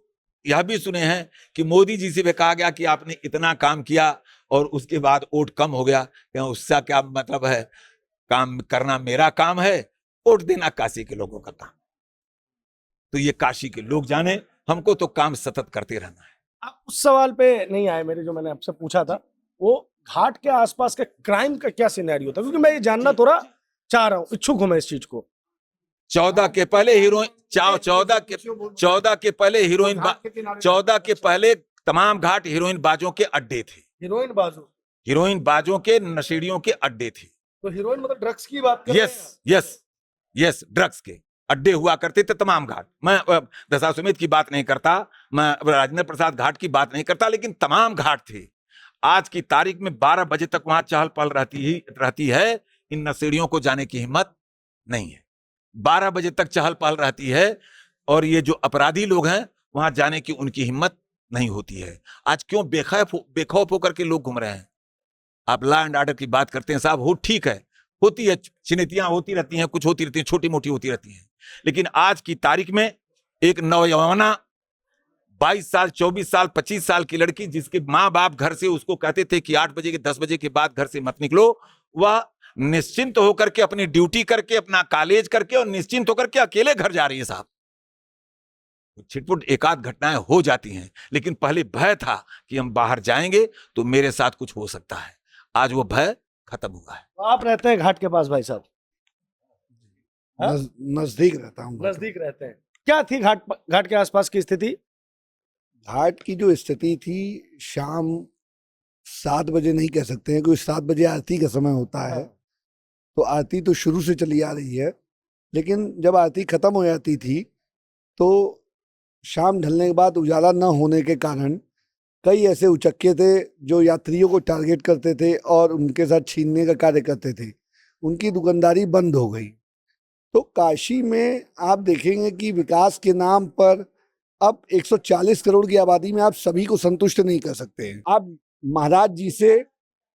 यह भी सुने हैं कि मोदी जी से भी कहा गया कि आपने इतना काम किया और उसके बाद वोट कम हो गया, उसका क्या मतलब है? काम करना मेरा काम है, वोट देना काशी के लोगों का काम। तो ये काशी के लोग जाने, हमको तो काम सतत करते रहना है।
आप उस सवाल पे नहीं आए मेरे, जो मैंने आपसे पूछा था, वो घाट के आसपास के क्राइम का क्या सिनेरियो था, क्योंकि मैं ये जानना थोड़ा चाह रहा हूँ, इच्छुक हूं मैं इस चीज को।
14 के पहले हीरोइन 14 के पहले हीरोइन 14 के पहले तमाम घाट हीरोइन बाजों के अड्डे थे। हीरोइन बाजों के, नशेड़ियों के अड्डे थे।
तो हीरोइन मतलब ड्रग्स की बात कर रहे हैं?
यस, ड्रग्स के अड्डे हुआ करते थे तमाम घाट। मैं दशाश्वमेध की बात नहीं करता, मैं राजेंद्र प्रसाद घाट की बात नहीं करता, लेकिन तमाम घाट थे। आज की तारीख में 12 बजे तक वहां चहल पहल रहती है। इन नशेड़ियों को जाने की हिम्मत नहीं है। 12 बजे तक चहल पहल रहती है और ये जो अपराधी लोग हैं वहां जाने की उनकी हिम्मत नहीं होती है। आज क्यों बेखौफ होकर के लोग घूम रहे हैं? आप लॉ एंड ऑर्डर की बात करते हैं साहब, हो ठीक है, होती है, चिन्हतियां होती रहती हैं, कुछ होती रहती हैं, छोटी मोटी होती रहती हैं, लेकिन आज की तारीख में एक नौजवाना 22 साल, 24 साल, 25 साल की लड़की, जिसके माँ बाप घर से उसको कहते थे कि 8 बजे के 10 बजे के बाद घर से मत निकलो, वह निश्चिंत होकर के अपनी ड्यूटी करके, अपना कॉलेज करके और निश्चिंत होकर के अकेले घर जा रही है साहब। छिटपुट एकाध घटनाएं हो जाती हैं, लेकिन पहले भय था कि हम बाहर जाएंगे तो मेरे साथ कुछ हो सकता है। आज वो भय खत्म हुआ है।
तो आप रहते हैं घाट के पास भाई साहब? हाँ?
नजदीक रहता हूँ।
नजदीक रहते हैं। क्या थी घाट के आसपास की स्थिति?
घाट की जो स्थिति थी, शाम 7 बजे नहीं कह सकते हैं, क्योंकि 7 बजे आरती का समय होता है। तो आरती तो शुरू से चली आ रही है, लेकिन जब आरती खत्म हो जाती थी तो शाम ढलने के बाद उजाला न होने के कारण कई ऐसे उचक्के थे जो यात्रियों को टारगेट करते थे और उनके साथ छीनने का कार्य करते थे। उनकी दुकानदारी बंद हो गई। तो काशी में आप देखेंगे कि विकास के नाम पर अब 140 करोड़ की आबादी में आप सभी को संतुष्ट नहीं कर सकते हैं। आप महाराज जी से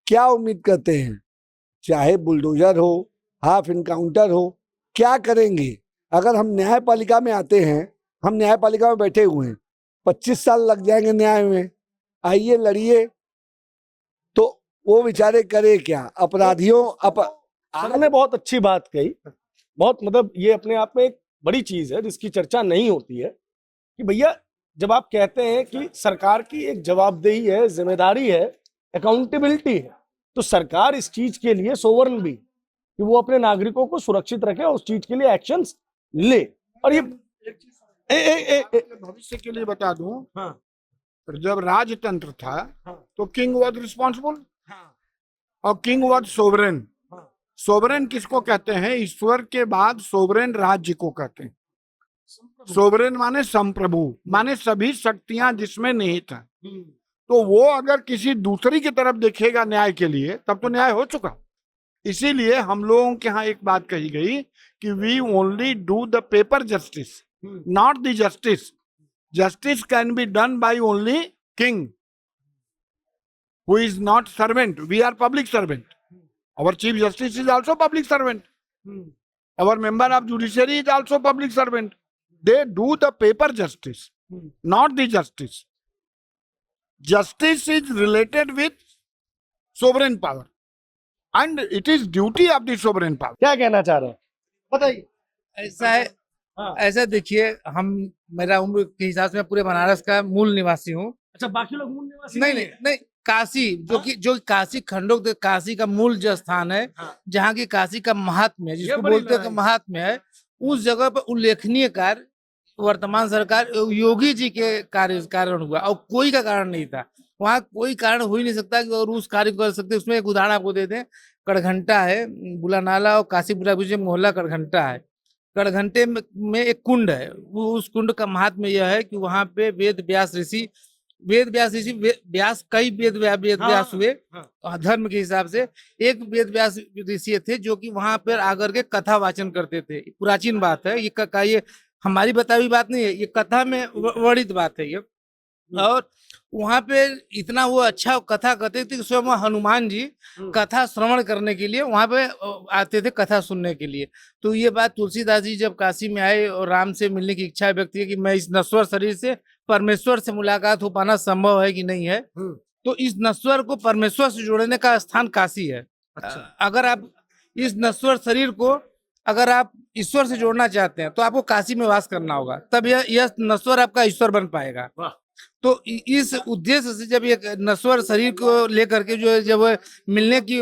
क्या उम्मीद करते हैं? चाहे बुलडोजर हो, हाफ इनकाउंटर हो, क्या करेंगे? अगर हम न्यायपालिका में आते हैं, हम न्यायपालिका में बैठे हुए हैं, 25 साल लग जाएंगे न्याय में, आइए लड़िए, तो वो बेचारे करे क्या? अपराधियों
आपने बहुत अच्छी बात कही। बहुत मतलब ये अपने आप में एक बड़ी चीज है जिसकी चर्चा नहीं होती है कि भैया जब आप कहते हैं कि सरकार की एक जवाबदेही है, जिम्मेदारी है, अकाउंटेबिलिटी है, तो सरकार इस चीज के लिए सोवरेन भी कि वो अपने नागरिकों को सुरक्षित रखे और उस चीज के लिए एक्शंस ले। और ये
भविष्य के लिए बता दूं, जब राजतंत्र था तो किंग वाज रिस्पॉन्सिबल और किंग वाज सोवरेन। सोवरेन किसको कहते हैं? ईश्वर के बाद सोवरेन राज्य को कहते हैं। सोवरेन माने संप्रभु, माने सभी शक्तियां जिसमें निहित है। तो वो अगर किसी दूसरी की तरफ देखेगा न्याय के लिए, तब तो न्याय हो चुका। इसीलिए हम लोगों के यहाँ एक बात कही गई कि we only do the paper justice, not the justice. Justice can be done by only king who is not servant. We are public servant. Our Chief Justice is also public servant. Our member of judiciary is also public servant. They do the paper justice, not the justice. Justice is related with sovereign power, and it is duty of the sovereign power.
क्या कहना चाह रहे हैं बताइए?
ऐसा है, ऐसा देखिए, मेरा उम्र के हिसाब से मैं पूरे बनारस का मूल निवासी हूँ।
अच्छा, बाकी लोग मूल निवासी
नहीं, काशी जो काशी खंडों काशी का मूल जो स्थान है, जहाँ की काशी का महात्म्य है, जिसको बोलते हैं महात्म्य है, उस जगह पर उल्लेखनीय कार्य वर्तमान सरकार योगी जी के कारण हुआ और कोई का कारण नहीं था। वहाँ कोई कारण हो ही नहीं सकता कि और उस कार्य को कर सकते। उसमें एक उदाहरण आपको देते हैं, कड़घंटा है, बुलानाला और काशीपुरा बीच में मोहल्ला कड़घंटा है। कड़घंटे में एक कुंड है, वो उस कुंड का महात्म्य यह है कि वहाँ पे वेद व्यास ऋषि व्यास कई वेद व्यास हुए धर्म के हिसाब से। एक वेद व्यास ऋषि थे जो कि वहां पर आकर के कथा वाचन करते थे। प्राचीन बात है ये हमारी बताई हुई बात नहीं है, ये कथा में वर्णित बात है ये। और वहां पे इतना वो अच्छा कथा करते थे कि स्वयं हनुमान जी कथा श्रवण करने के लिए वहां पे आते थे, कथा सुनने के लिए। तो ये बात तुलसीदास जी जब काशी में आए और राम से मिलने की इच्छा व्यक्त की कि मैं इस नश्वर शरीर से परमेश्वर से मुलाकात हो पाना संभव है कि नहीं है, तो इस नश्वर को परमेश्वर से जोड़ने का स्थान काशी है। अगर आप इस नश्वर शरीर को अगर आप ईश्वर से जोड़ना चाहते हैं तो आपको काशी में वास करना होगा, तब यह नश्वर आपका ईश्वर बन पाएगा। तो इस उद्देश्य से जब एक नश्वर शरीर को लेकर के जब मिलने की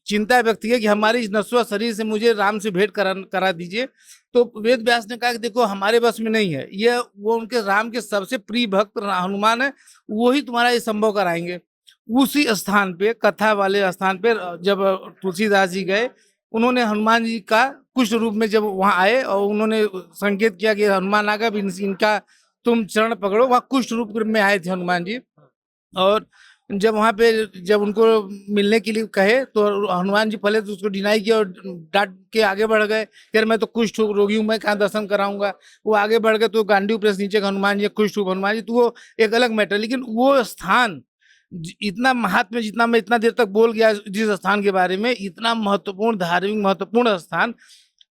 चिंता व्यक्त की कि हमारे इस नश्वर शरीर से मुझे राम से भेंट करा दीजिए, तो वेद व्यास ने कहा कि देखो हमारे बस में नहीं है, ये वो उनके राम के सबसे प्रिय भक्त हनुमान है, वो ही तुम्हारा ये संभव कराएंगे। उसी स्थान पे, कथा वाले स्थान पे जब तुलसीदास जी गए, उन्होंने हनुमान जी का कुछ रूप में जब वहां आए और उन्होंने संकेत किया कि हनुमान आ गए, इनका तुम चरण पकड़ो, वहां कुछ रूप में आए थे हनुमान जी। और जब वहां पे जब उनको मिलने के लिए कहे तो हनुमान जी पहले तो उसको डिनाई किया और डांट के आगे बढ़ गए, यार मैं तो कुष्ठ रोगी हूँ, मैं कहाँ दर्शन कराऊंगा। वो आगे बढ़ गए तो गांडीव प्रेस नीचे हनुमान जी, कुष्ठ हनुमान जी, तो वो एक अलग मैटर। लेकिन वो स्थान इतना महात्म्य, जितना मैं इतना देर तक बोल गया जिस स्थान के बारे में, इतना महत्वपूर्ण धार्मिक महत्वपूर्ण स्थान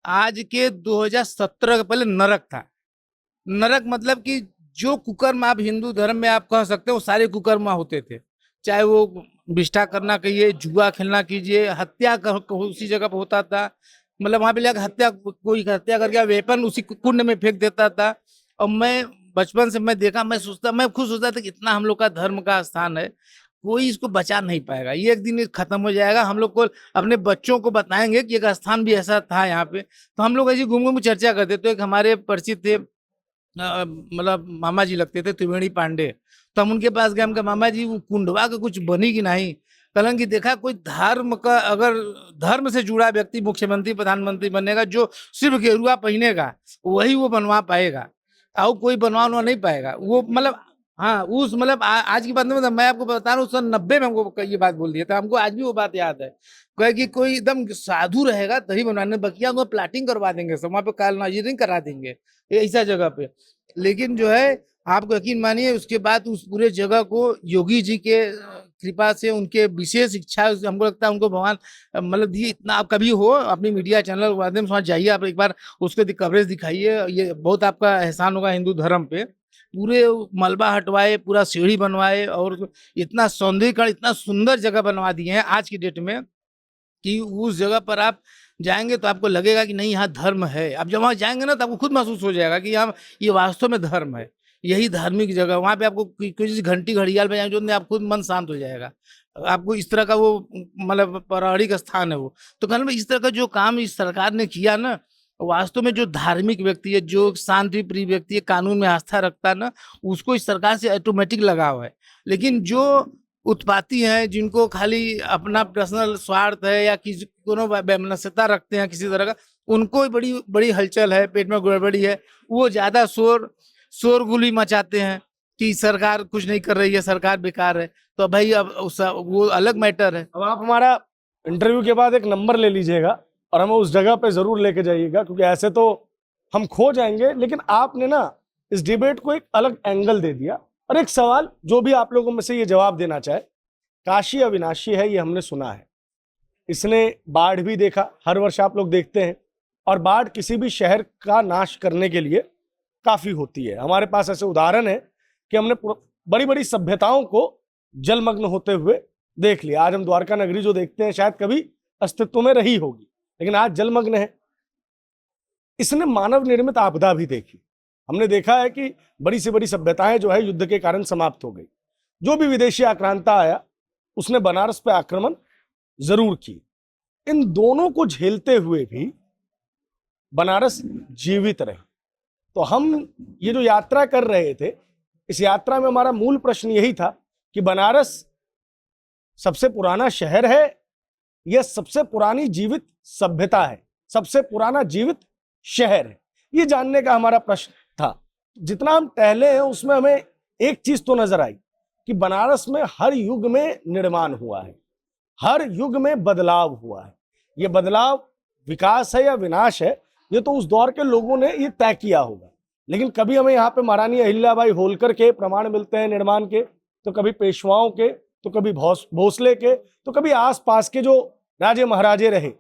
आज के 2017 के पहले नरक था। नरक मतलब कि जो कुकर्म आप हिंदू धर्म में आप कह सकते हो सारे कुकर्म होते थे, चाहे वो विष्ठा करना कहिए, जुआ खेलना कीजिए, हत्या उसी जगह पर होता था। मतलब वहां पे लोग हत्या, कोई हत्या करके वेपन उसी कुंड में फेंक देता था। और मैं बचपन से मैं देखा, मैं खुद सोचता था कि इतना हम लोग का धर्म का स्थान है, कोई इसको बचा नहीं पाएगा, ये एक दिन खत्म हो जाएगा। हम लोग को अपने बच्चों को बताएंगे कि एक स्थान भी ऐसा था यहाँ पे। तो हम लोग ऐसी घूम घूम चर्चा करते। तो एक हमारे परिचित थे, मतलब मामा जी लगते थे, त्रिवेणी पांडे। तो हम उनके पास गए, हम कहा मामा जी वो कुंडवा का कुछ बनी कि नहीं? कलन की देखा कोई धर्म का, अगर धर्म से जुड़ा व्यक्ति मुख्यमंत्री प्रधानमंत्री बनेगा, जो सिर्फ गेरुआ पहनेगा वही वो बनवा पाएगा, और कोई बनवा नहीं पाएगा वो। मतलब हाँ, उस मतलब आज की बात नहीं, मतलब मैं आपको बता रहा हूँ 1990 में हमको ये बात बोल दिया था। हमको आज भी वो बात याद है। कहे कि कोई एकदम साधु रहेगा तभी बनवाने, बकिया वहाँ प्लाटिंग करवा देंगे सब, वहाँ पे कालनाजिरिंग करा देंगे ऐसा जगह पे। लेकिन जो है, आपको यकीन मानिए, उसके बाद उस पूरे जगह को योगी जी के कृपा से, उनके विशेष इच्छा, हमको लगता है उनको भगवान मतलब दिए इतना। आप कभी हो अपनी मीडिया चैनल के माध्यम से वहाँ जाइए, आप एक बार उसके कवरेज दिखाइए, ये बहुत आपका एहसान होगा हिंदू धर्म पे। पूरे मलबा हटवाए, पूरा सीढ़ी बनवाए, और इतना सौंदर्यीकरण, इतना सुंदर जगह बनवा दिए हैं आज की डेट में कि उस जगह पर आप जाएंगे तो आपको लगेगा कि नहीं, यहाँ धर्म है। आप जब वहाँ जाएंगे ना तो आपको खुद महसूस हो जाएगा कि यहाँ ये वास्तव में धर्म है, यही धार्मिक जगह। वहाँ पे आपको किसी घंटी घड़ियाल बजाएंगे जो आप खुद मन शांत हो जाएगा। आपको इस तरह का वो मतलब पौराणिक स्थान है वो। तो कहने में इस तरह का जो काम इस सरकार ने किया ना, वास्तव में जो धार्मिक व्यक्ति है, जो शांति प्रिय व्यक्ति है, कानून में आस्था रखता है ना, उसको इस सरकार से ऑटोमेटिक लगाव है। लेकिन जो उत्पाती हैं, जिनको खाली अपना पर्सनल स्वार्थ है या किसी कोनो वैमनस्यता रखते हैं किसी तरह का, उनको बड़ी बड़ी हलचल है, पेट में गड़बड़ी है, वो ज्यादा शोरगुली मचाते हैं कि सरकार कुछ नहीं कर रही है, सरकार बेकार है। तो भाई अब वो अलग मैटर है।
अब आप हमारा इंटरव्यू के बाद एक नंबर ले लीजिएगा और हमें उस जगह पे जरूर लेके जाइएगा, क्योंकि ऐसे तो हम खो जाएंगे। लेकिन आपने ना इस डिबेट को एक अलग एंगल दे दिया। और एक सवाल जो भी आप लोगों में से ये जवाब देना चाहे, काशी अविनाशी है, ये हमने सुना है, इसने बाढ़ भी देखा, हर वर्ष आप लोग देखते हैं, और बाढ़ किसी भी शहर का नाश करने के लिए काफी होती है। हमारे पास ऐसे उदाहरण है कि हमने बड़ी बड़ी सभ्यताओं को जलमग्न होते हुए देख लिया। आज हम द्वारका नगरी जो देखते हैं शायद कभी अस्तित्व में रही होगी, लेकिन आज जलमग्न है। इसने मानव निर्मित आपदा भी देखी। हमने देखा है कि बड़ी से बड़ी सभ्यताएं जो है युद्ध के कारण समाप्त हो गई। जो भी विदेशी आक्रांता आया उसने बनारस पे आक्रमण जरूर की। इन दोनों को झेलते हुए भी बनारस जीवित रहे। तो हम ये जो यात्रा कर रहे थे, इस यात्रा में हमारा मूल प्रश्न यही था कि बनारस सबसे पुराना शहर है या सबसे पुरानी जीवित सभ्यता है, सबसे पुराना जीवित शहर है। ये जानने का हमारा प्रश्न था। जितना हम टहले हैं उसमें हमें एक चीज तो नजर आई कि बनारस में हर युग में निर्माण हुआ है, हर युग में बदलाव हुआ है। ये बदलाव विकास है या विनाश है, ये तो उस दौर के लोगों ने ये तय किया होगा। लेकिन कभी हमें यहाँ पे महारानी अहिल्याबाई होलकर के प्रमाण मिलते हैं निर्माण के, तो कभी पेशवाओं के, तो कभी भोसले के, तो कभी आसपास के जो राजे महाराजे रहे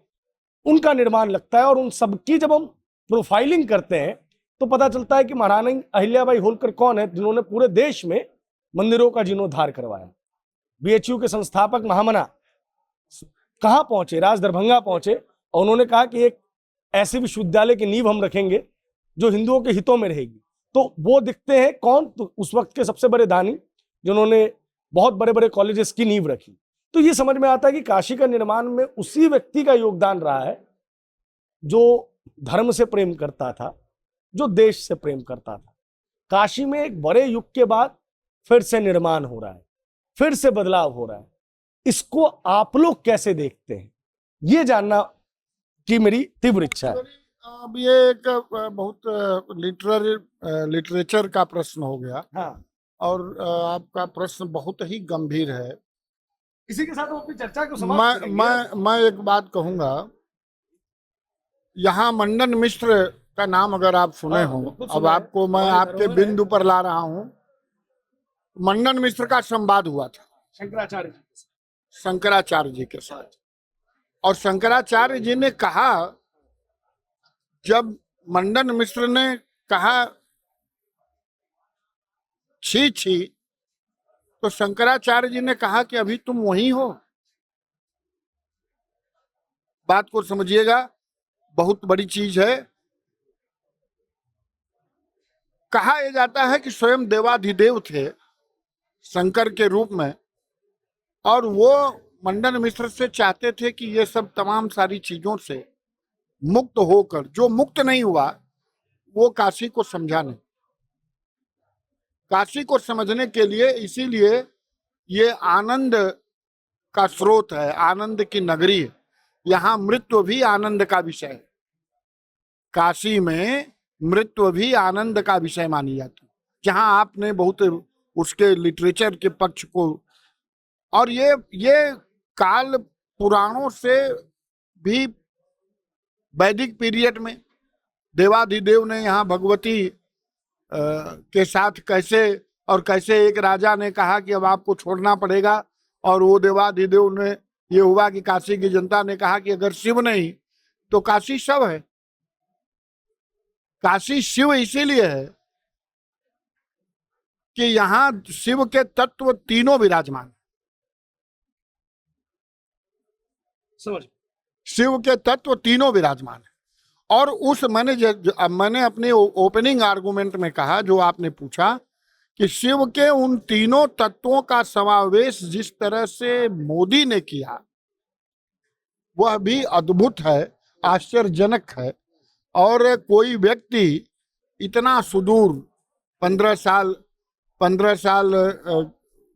उनका निर्माण लगता है। और उन सबकी जब हम प्रोफाइलिंग करते हैं तो पता चलता है कि महारानी अहिल्याबाई होलकर कौन है, जिन्होंने पूरे देश में मंदिरों का जीर्णोद्धार करवाया। बीएचयू के संस्थापक महामना कहाँ पहुंचे? राज दरभंगा पहुंचे, और उन्होंने कहा कि एक ऐसे विश्वविद्यालय की नींव हम रखेंगे जो हिंदुओं के हितों में रहेगी। तो वो दिखते हैं कौन? तो उस वक्त के सबसे बड़े दानी जिन्होंने बहुत बड़े बड़े कॉलेजेस की नींव रखी। तो ये समझ में आता है कि काशी का निर्माण में उसी व्यक्ति का योगदान रहा है जो धर्म से प्रेम करता था, जो देश से प्रेम करता था। काशी में एक बड़े युग के बाद फिर से निर्माण हो रहा है, फिर से बदलाव हो रहा है। इसको आप लोग कैसे देखते हैं, ये जानना की मेरी तीव्र इच्छा है।
अब ये एक बहुत लिटरेचर का प्रश्न हो गया।
हाँ,
और आपका प्रश्न बहुत ही गंभीर है।
इसी के साथ हम अपनी चर्चा को समाप्त करेंगे।
मैं एक बात कहूंगा, यहाँ मंडन मिश्र का नाम अगर आप सुने हो, अब आपको मैं आपके बिंदु पर ला रहा हूँ। मंडन मिश्र का संवाद हुआ था शंकराचार्य जी के साथ, और शंकराचार्य जी ने कहा, जब मंडन मिश्र ने कहा छी छी तो शंकराचार्य जी ने कहा कि अभी तुम वहीं हो। बात को समझिएगा, बहुत बड़ी चीज है। कहा यह जाता है कि स्वयं देवाधिदेव थे शंकर के रूप में, और वो मंडन मिश्र से चाहते थे कि ये सब तमाम सारी चीजों से मुक्त होकर, जो मुक्त नहीं हुआ वो काशी को समझा नहीं। काशी को समझने के लिए, इसीलिए ये आनंद का स्रोत है, आनंद की नगरी है। यहाँ मृत्यु भी आनंद का विषय है। काशी में मृत्यु भी आनंद का विषय मानी जाती है। जहाँ आपने बहुत उसके लिटरेचर के पक्ष को, और ये काल पुराणों से भी वैदिक पीरियड में देवाधिदेव ने यहाँ भगवती के साथ कैसे एक राजा ने कहा कि अब आपको छोड़ना पड़ेगा, और वो देवाधिदेव ने, ये हुआ कि काशी की जनता ने कहा कि अगर शिव नहीं तो काशी शव है। काशी शिव इसीलिए है कि यहाँ शिव के तत्व तीनों विराजमान।
समझ।
शिव के तत्व तीनों विराजमान है। और उस मैंने अपने ओपनिंग आर्गुमेंट में कहा, जो आपने पूछा, कि शिव के उन तीनों तत्वों का समावेश जिस तरह से मोदी ने किया वह भी अद्भुत है, आश्चर्यजनक है। और कोई व्यक्ति इतना सुदूर 15 साल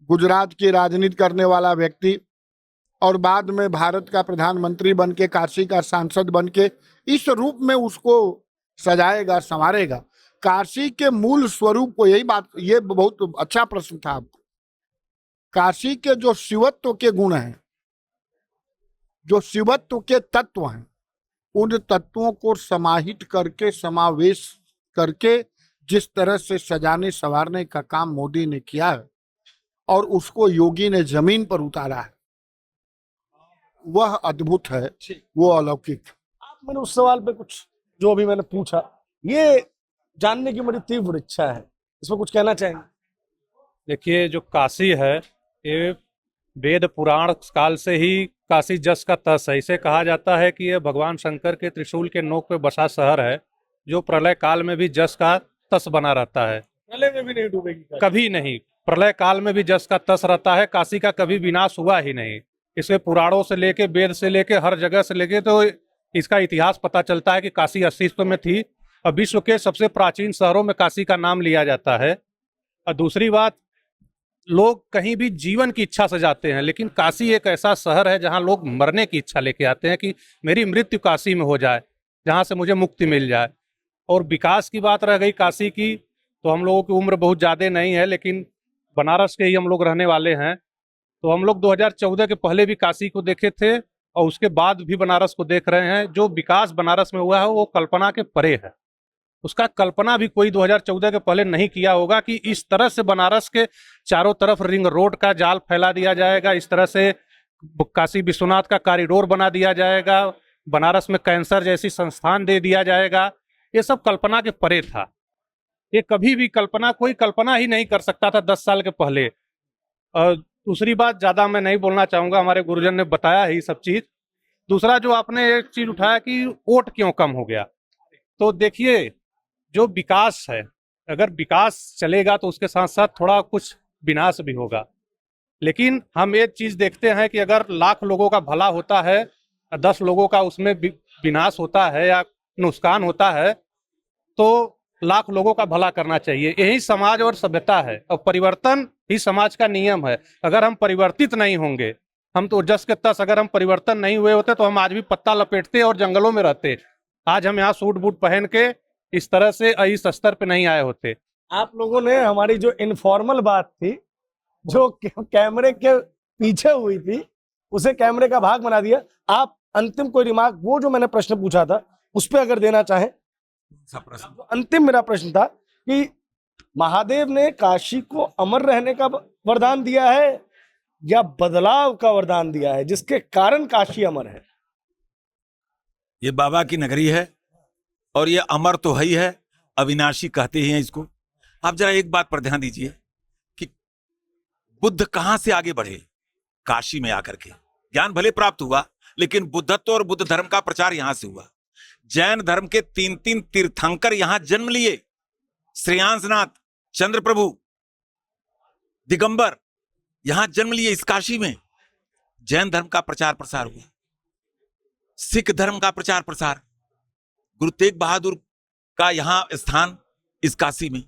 गुजरात की राजनीति करने वाला व्यक्ति, और बाद में भारत का प्रधानमंत्री बन के, काशी का सांसद बन के, इस रूप में उसको सजाएगा, संवारेगा। काशी के मूल स्वरूप को, यही बात, ये बहुत अच्छा प्रश्न था आपको। काशी के जो शिवत्व के गुण हैं, जो शिवत्व के तत्व हैं, उन तत्वों को समाहित करके, समावेश करके जिस तरह से सजाने संवारने का काम मोदी ने किया है और उसको योगी ने जमीन पर उतारा है, वह अद्भुत है, वो अलौकिक।
आप मैंने उस सवाल पे कुछ जो अभी मैंने पूछा, ये जानने की बड़ी तीव्र इच्छा है, इसमें कुछ कहना चाहेंगे?
देखिए, जो काशी है ये वेद पुराण काल से ही काशी जस का तस है। इसे कहा जाता है कि यह भगवान शंकर के त्रिशूल के नोक पे बसा शहर है, जो प्रलय काल में भी जस का तस बना रहता है।
प्रलय में भी नहीं डूबेगी?
कभी नहीं, प्रलय काल में भी जस का तस रहता है। काशी का कभी विनाश हुआ ही नहीं। इसके पुराणों से लेके, वेद से लेके, हर जगह से लेके तो इसका इतिहास पता चलता है कि काशी अस्तित्व में थी, और विश्व के सबसे प्राचीन शहरों में काशी का नाम लिया जाता है। और दूसरी बात, लोग कहीं भी जीवन की इच्छा से जाते हैं, लेकिन काशी एक ऐसा शहर है जहां लोग मरने की इच्छा लेके आते हैं कि मेरी मृत्यु काशी में हो जाए, जहां से मुझे मुक्ति मिल जाए। और विकास की बात रह गई काशी की, तो हम लोगों की उम्र बहुत ज़्यादा नहीं है, लेकिन बनारस के ही हम लोग रहने वाले हैं। तो हम लोग 2014 के पहले भी काशी को देखे थे, और उसके बाद भी बनारस को देख रहे हैं। जो विकास बनारस में हुआ है वो कल्पना के परे है। उसका कल्पना भी कोई 2014 के पहले नहीं किया होगा कि इस तरह से बनारस के चारों तरफ रिंग रोड का जाल फैला दिया जाएगा, इस तरह से काशी विश्वनाथ का कॉरिडोर बना दिया जाएगा, बनारस में कैंसर जैसी संस्थान दे दिया जाएगा। ये सब कल्पना के परे था। ये कभी भी कोई कल्पना ही नहीं कर सकता था 10 साल के पहले। और दूसरी बात, ज्यादा मैं नहीं बोलना चाहूंगा, हमारे गुरुजन ने बताया ही सब चीज। दूसरा जो आपने एक चीज उठाया कि वोट क्यों कम हो गया, तो देखिए, जो विकास है, अगर विकास चलेगा तो उसके साथ साथ थोड़ा कुछ विनाश भी होगा। लेकिन हम एक चीज देखते हैं कि अगर लाख लोगों का भला होता है, 10 लोगों का उसमें विनाश होता है या नुकसान होता है, तो लाख लोगों का भला करना चाहिए। यही समाज और सभ्यता है, और परिवर्तन ही समाज का नियम है। अगर हम परिवर्तित नहीं होंगे, हम तो जस के तस, अगर हम परिवर्तन नहीं हुए होते तो हम आज भी पत्ता लपेटते और जंगलों में रहते। आज हम यहाँ सूट बूट पहन के इस तरह से इस स्तर पे नहीं आए होते।
आप लोगों ने हमारी जो इनफॉर्मल बात थी, जो कैमरे के पीछे हुई थी, उसे कैमरे का भाग बना दिया। आप अंतिम कोई रिमार्क, वो जो मैंने प्रश्न पूछा था उस पर अगर देना चाहें। अंतिम मेरा प्रश्न था कि महादेव ने काशी को अमर रहने का वरदान दिया है या बदलाव का वरदान दिया है, जिसके कारण काशी अमर है?
ये बाबा की नगरी है, और ये अमर तो है ही है, अविनाशी कहते ही हैं इसको। आप जरा एक बात पर ध्यान दीजिए कि बुद्ध कहां से आगे बढ़े? काशी में आकर के ज्ञान भले प्राप्त हुआ, लेकिन बुद्धत्व और बुद्ध धर्म का प्रचार यहां से हुआ। जैन धर्म के 3 तीर्थंकर यहां जन्म लिए, श्रेयांसनाथ, चंद्र प्रभु, दिगंबर, यहां जन्म लिए इस काशी में। जैन धर्म का प्रचार प्रसार हुआ, सिख धर्म का प्रचार प्रसार, गुरु तेग बहादुर का यहां स्थान इस काशी में।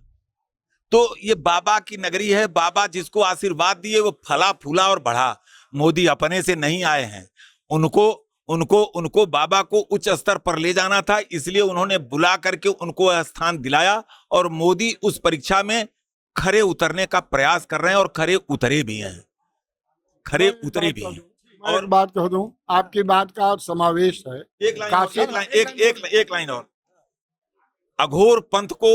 तो ये बाबा की नगरी है। बाबा जिसको आशीर्वाद दिए वो फला फूला और बढ़ा। मोदी अपने से नहीं आए हैं, उनको बाबा को उच्च स्तर पर ले जाना था, इसलिए उन्होंने बुला करके उनको स्थान दिलाया। और मोदी उस परीक्षा में खरे उतरने का प्रयास कर रहे हैं और खरे उतरे भी हैं, खरे उतरे भी हैं।
और बात कह दूं, आपकी बात का समावेश है।
एक लाइन और, अघोर पंथ को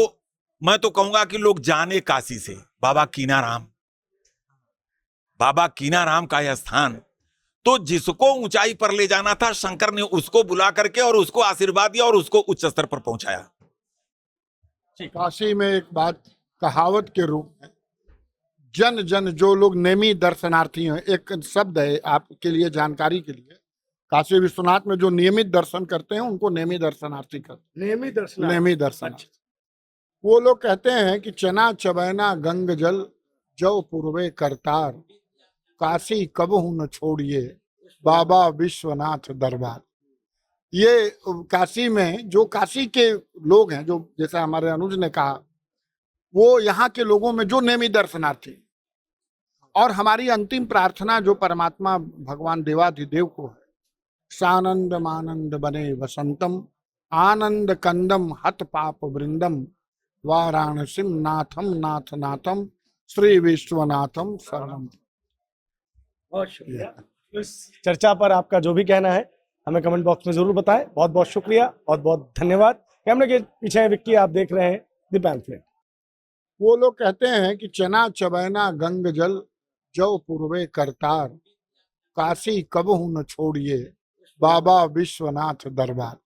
मैं तो कहूंगा कि लोग जाने काशी से। बाबा कीनाराम का यह स्थान, तो जिसको ऊंचाई पर ले जाना था, शंकर ने उसको बुला करके और उसको आशीर्वाद दिया और उसको उच्च स्तर पर पहुंचाया।
काशी में एक बात कहावत के रूप में, जन जन जो लोग नेमी दर्शनार्थी हैं, एक शब्द है आपके लिए जानकारी के लिए, काशी विश्वनाथ में जो नियमित दर्शन करते हैं उनको नेमी दर्शनार्थी कहते हैं। नेमी दर्शनार्थी। वो लोग कहते हैं कि चना चबैना गंग जल जौ पूर्वे करतार, काशी कबहू न छोड़िए बाबा विश्वनाथ दरबार। ये काशी में जो काशी के लोग हैं, जो जैसा हमारे अनुज ने कहा, वो यहाँ के लोगों में जो नेमी दर्शनार्थी, और हमारी अंतिम प्रार्थना जो परमात्मा भगवान देवाधिदेव को है, सानंद मानंद बने वसंतम आनंद कंदम हत पाप वृंदम वाराणसीम नाथम नाथ नाथम श्री विश्वनाथम शरणम।
बहुत शुक्रिया। इस चर्चा पर आपका जो भी कहना है हमें कमेंट बॉक्स में जरूर बताएं। बहुत बहुत शुक्रिया, बहुत बहुत धन्यवाद। कैमरे के पीछे है विक्की, आप देख रहे हैं द पैम्फलेट।
वो लोग कहते हैं कि चना चबैना गंग जल जौ पूर्वे करतार, काशी कबहू न छोड़िए बाबा विश्वनाथ दरबार।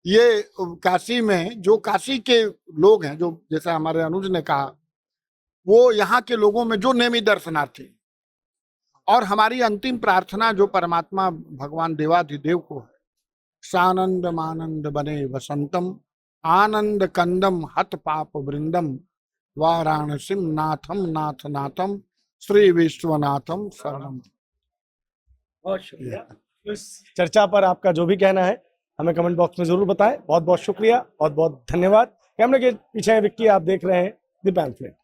ये काशी में जो काशी के लोग हैं, जो जैसा हमारे अनुज ने कहा, वो यहाँ के लोगों में जो नेमी दर्शनार्थी, और हमारी अंतिम प्रार्थना जो परमात्मा भगवान देवाधिदेव को है, सानंद मानंद बने वसंतम आनंद कंदम हत पाप वृंदम वाराणसीम नाथम नाथ नाथम श्री विश्वनाथम शरणम।
बहुत शुक्रिया। इस चर्चा पर आपका जो भी कहना है हमें कमेंट बॉक्स में जरूर बताएं। बहुत बहुत शुक्रिया, बहुत बहुत धन्यवाद। कैमरे के पीछे है विक्की, आप देख रहे हैं द पैम्फलेट।